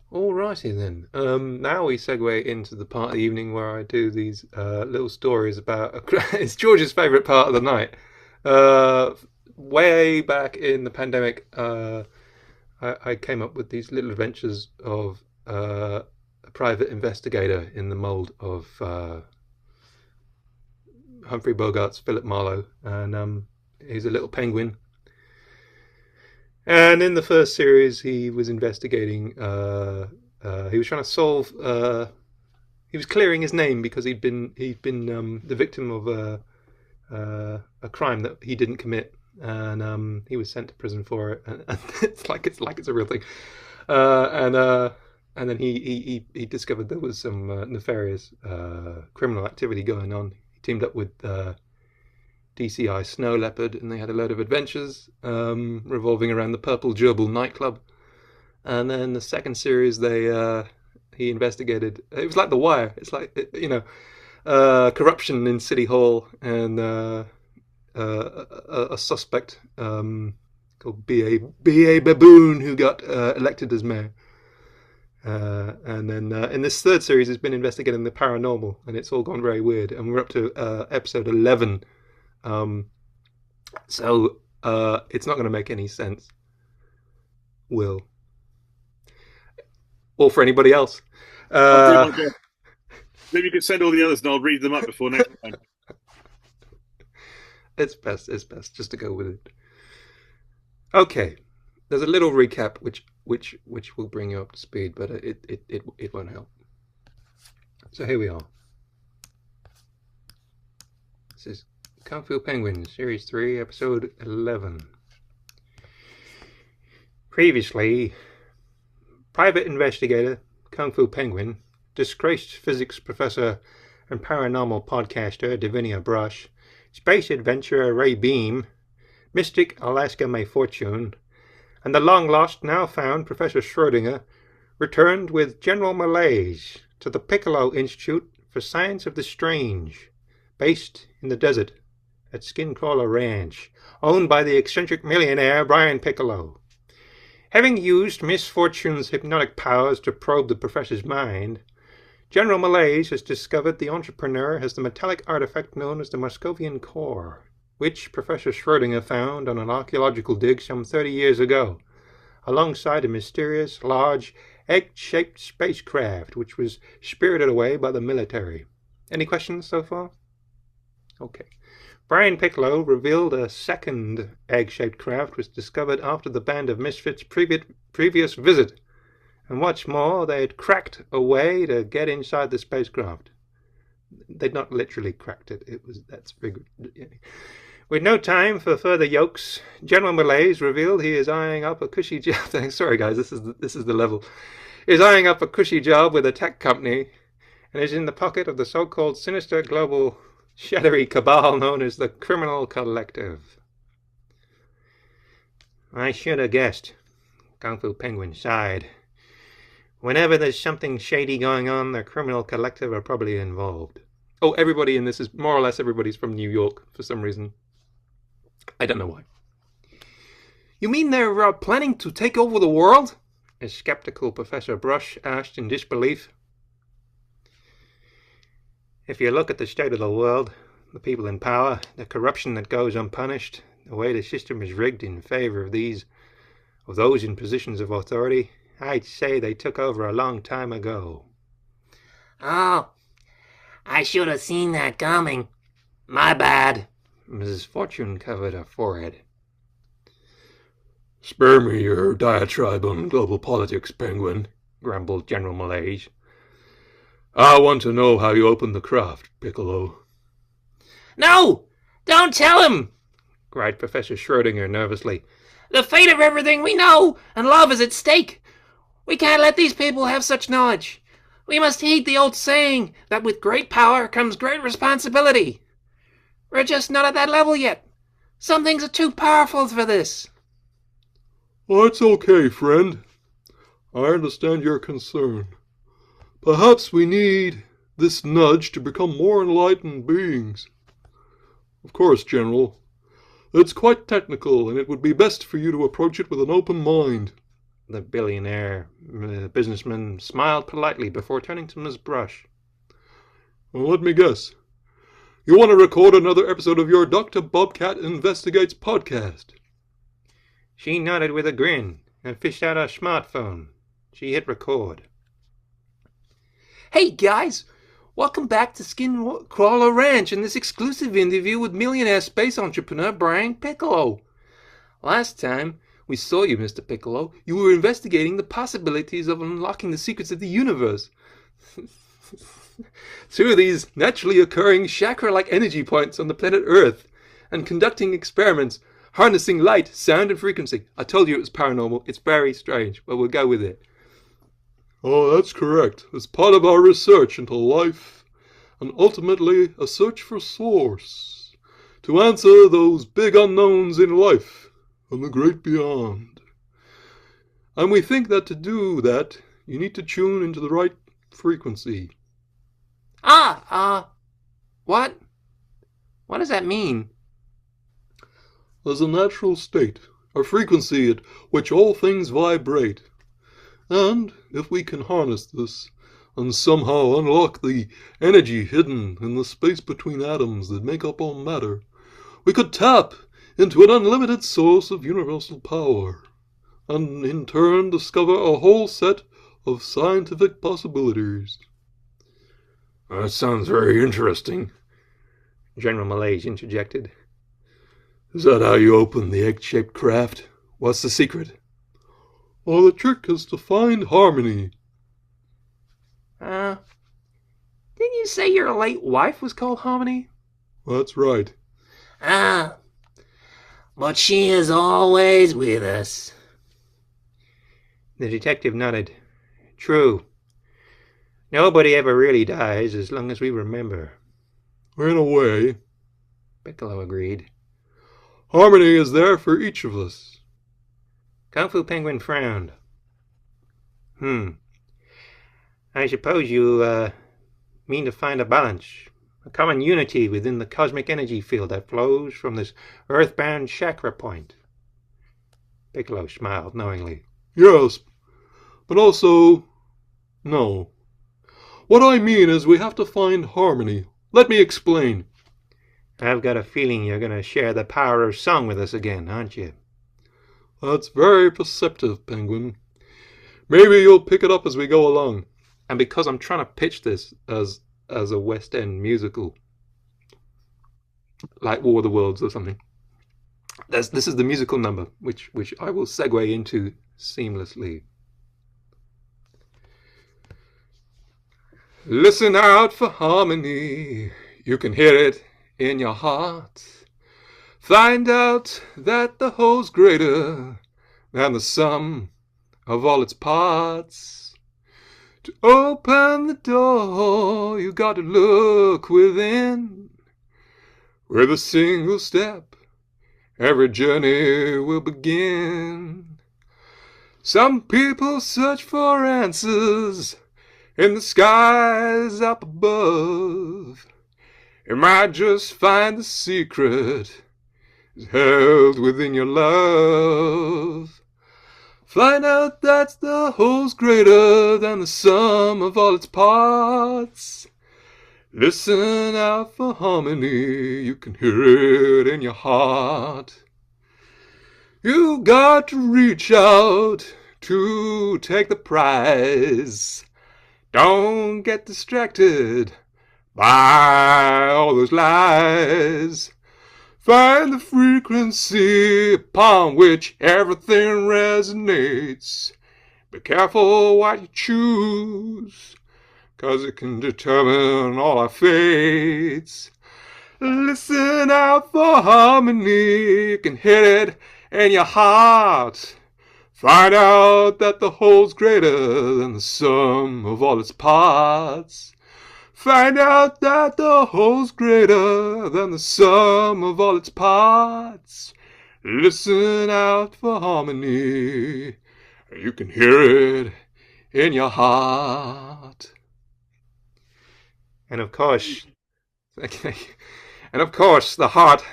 All righty then. Now we segue into the part of the evening where I do these little stories about. It's George's favourite part of the night. Way back in the pandemic, I came up with these little adventures of a private investigator in the mould of Humphrey Bogart's Philip Marlowe, and he's a little penguin. And in the first series, he was investigating. He was trying to solve. He was clearing his name because he'd been the victim of a crime that he didn't commit, and he was sent to prison for it. And it's like it's a real thing. And then he discovered there was some nefarious criminal activity going on. He teamed up with DCI Snow Leopard, and they had a load of adventures revolving around the Purple Gerbil nightclub. And then the second series, he investigated. It was like The Wire. It's like corruption in City Hall, and a suspect called B.A. Baboon who got elected as mayor. And then in this third series, it's been investigating the paranormal, and it's all gone very weird. And we're up to episode 11. So it's not going to make any sense, Will, or for anybody else.
Maybe you could send all the others and I'll read them up before next time.
It's best just to go with it. Okay, there's a little recap which will bring you up to speed, but it won't help. So here we are. This is Kung Fu Penguin, Series 3, Episode 11. Previously, private investigator Kung Fu Penguin, disgraced physics professor and paranormal podcaster Davinia Brush, space adventurer Ray Beam, mystic Alaska May Fortune, and the long-lost, now-found Professor Schrodinger returned with general malaise to the Piccolo Institute for Science of the Strange, based in the desert at Skincrawler Ranch, owned by the eccentric millionaire Brian Piccolo. Having used Miss Fortune's hypnotic powers to probe the professor's mind, General Malaise has discovered the entrepreneur has the metallic artifact known as the Moscovian core, which Professor Schrödinger found on an archaeological dig some 30 years ago, alongside a mysterious, large, egg-shaped spacecraft which was spirited away by the military. Any questions so far? Okay. Brian Piccolo revealed a second egg-shaped craft was discovered after the band of misfits' previous visit. And what's more, they had cracked a way to get inside the spacecraft. They'd not literally cracked it. That's big. With no time for further yokes, General Malaise revealed he is eyeing up a cushy job. Sorry, guys, this is the level. Is eyeing up a cushy job with a tech company, and is in the pocket of the so-called sinister global shadowy cabal known as the Criminal Collective. I should have guessed. Kung Fu Penguin sighed. Whenever there's something shady going on, the Criminal Collective are probably involved. Oh, everybody in this is more or less everybody's from New York for some reason. I don't know why. You mean they're planning to take over the world? A skeptical Professor Brush asked in disbelief. If you look at the state of the world, the people in power, the corruption that goes unpunished, the way the system is rigged in favor of those in positions of authority, I'd say they took over a long time ago.
Oh, I should have seen that coming. My bad.
Mrs. Fortune covered her forehead.
Spare me your diatribe on global politics, Penguin, grumbled General Malaise. I want to know how you opened the craft, Piccolo.
No! Don't tell him!
Cried Professor Schrödinger nervously.
The fate of everything we know and love is at stake. We can't let these people have such knowledge. We must heed the old saying that with great power comes great responsibility. We're just not at that level yet. Some things are too powerful for this.
It's okay, friend. I understand your concern. Perhaps we need this nudge to become more enlightened beings. Of course, General. It's quite technical, and it would be best for you to approach it with an open mind.
The billionaire businessman smiled politely before turning to Miss Brush.
Well, let me guess. You want to record another episode of your Dr. Bobcat Investigates podcast?
She nodded with a grin and fished out her smartphone. She hit record.
Hey, guys! Welcome back to Skinwalker Ranch and this exclusive interview with millionaire space entrepreneur Brian Piccolo. Last time we saw you, Mr. Piccolo, you were investigating the possibilities of unlocking the secrets of the universe through these naturally occurring chakra-like energy points on the planet Earth and conducting experiments harnessing light, sound, and frequency. I told you it was paranormal. It's very strange, but we'll go with it.
Oh, that's correct. As part of our research into life and ultimately a search for source to answer those big unknowns in life and the great beyond. And we think that to do that, you need to tune into the right frequency.
What? What does that mean?
There's a natural state, a frequency at which all things vibrate. And if we can harness this and somehow unlock the energy hidden in the space between atoms that make up all matter, we could tap into an unlimited source of universal power, and in turn discover a whole set of scientific possibilities.
That sounds very interesting, General Malaise interjected.
Is that how you open the egg-shaped craft? What's the secret? Well, the trick is to find harmony.
Didn't you say your late wife was called Harmony?
That's right.
But she is always with us.
The detective nodded. True. Nobody ever really dies as long as we remember.
In a way,
Piccolo agreed.
Harmony is there for each of us.
Kung Fu Penguin frowned. I suppose you mean to find a balance, a common unity within the cosmic energy field that flows from this earthbound chakra point. Piccolo smiled knowingly.
Yes, but also, no. What I mean is we have to find harmony. Let me explain.
I've got a feeling you're going to share the power of song with us again, aren't you?
That's very perceptive, Penguin. Maybe you'll pick it up as we go along.
And because I'm trying to pitch this as a West End musical, like War of the Worlds or something, this is the musical number, which I will segue into seamlessly. Listen out for harmony. You can hear it in your heart. Find out that the whole's greater than the sum of all its parts. To open the door, you got to look within. With a single step, every journey will begin. Some people search for answers in the skies up above. You might just find the secret is held within your love. Find out that the whole's greater than the sum of all its parts. Listen out for harmony, you can hear it in your heart. You got to reach out to take the prize. Don't get distracted by all those lies. Find the frequency upon which everything resonates. Be careful what you choose, 'cause it can determine all our fates. Listen out for harmony, you can hit it in your heart. Find out that the whole's greater than the sum of all its parts. Find out that the whole's greater than the sum of all its parts. Listen out for harmony. You can hear it in your heart. And of course, the heart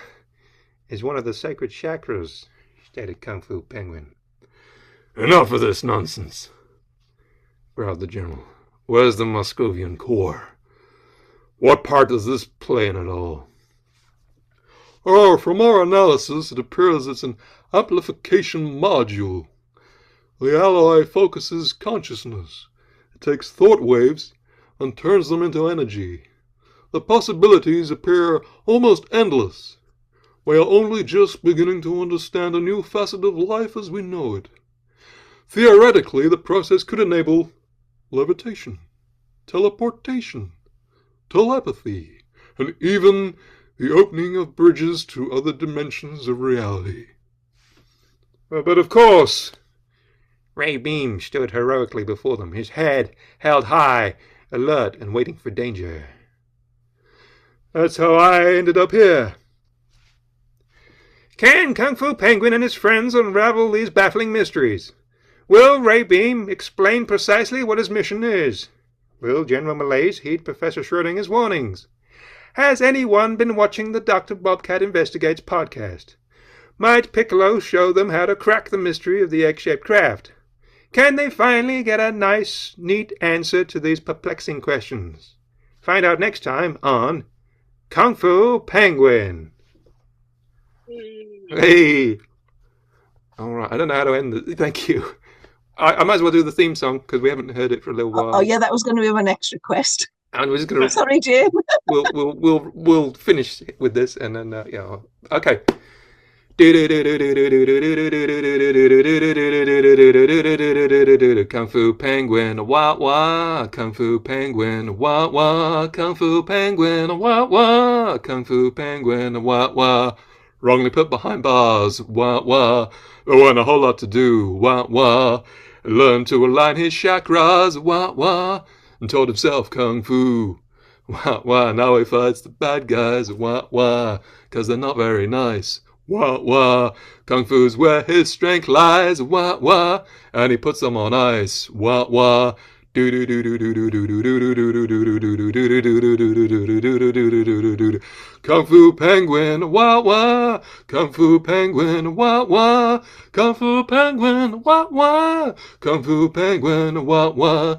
is one of the sacred chakras, stated Kung Fu Penguin.
Enough of this nonsense, growled the general. Where's the Moscovian core? What part does this play in it all? Oh, from our analysis, it appears it's an amplification module. The alloy focuses consciousness. It takes thought waves and turns them into energy. The possibilities appear almost endless. We are only just beginning to understand a new facet of life as we know it. Theoretically, the process could enable levitation, teleportation, telepathy, and even the opening of bridges to other dimensions of reality.
But of course, Ray Beam stood heroically before them, his head held high, alert and waiting for danger. That's how I ended up here. Can Kung Fu Penguin and his friends unravel these baffling mysteries? Will Ray Beam explain precisely what his mission is? Will General Malaise heed Professor Schrodinger's warnings? Has anyone been watching the Dr. Bobcat Investigates podcast? Might Piccolo show them how to crack the mystery of the egg-shaped craft? Can they finally get a nice, neat answer to these perplexing questions? Find out next time on Kung Fu Penguin. Hey! All right, I don't know how to end it. Thank you. I might as well do the theme song because we haven't heard it for a little while.
Oh yeah, that was going to be my next request.
And we're just going to.
Sorry, Jim.
We'll finish with this and then yeah. Okay. Kung Fu Penguin, wah wah. Kung Fu Penguin, wah wah. Kung Fu Penguin, wah wah. Kung Fu Penguin, wah wah. Wrongly put behind bars, wah wah. There wasn't a whole lot to do, wah wah. Learned to align his chakras, wah wah. And taught himself kung fu, wah wah. Now he fights the bad guys, wah wah. 'Cause they're not very nice, wah wah. Kung fu's where his strength lies, wah wah. And he puts them on ice, wah wah. Kung Fu Penguin, wah wah. Kung Fu Penguin, wah wah. Kung Fu Penguin, wah wah. Kung Fu Penguin, wah wah.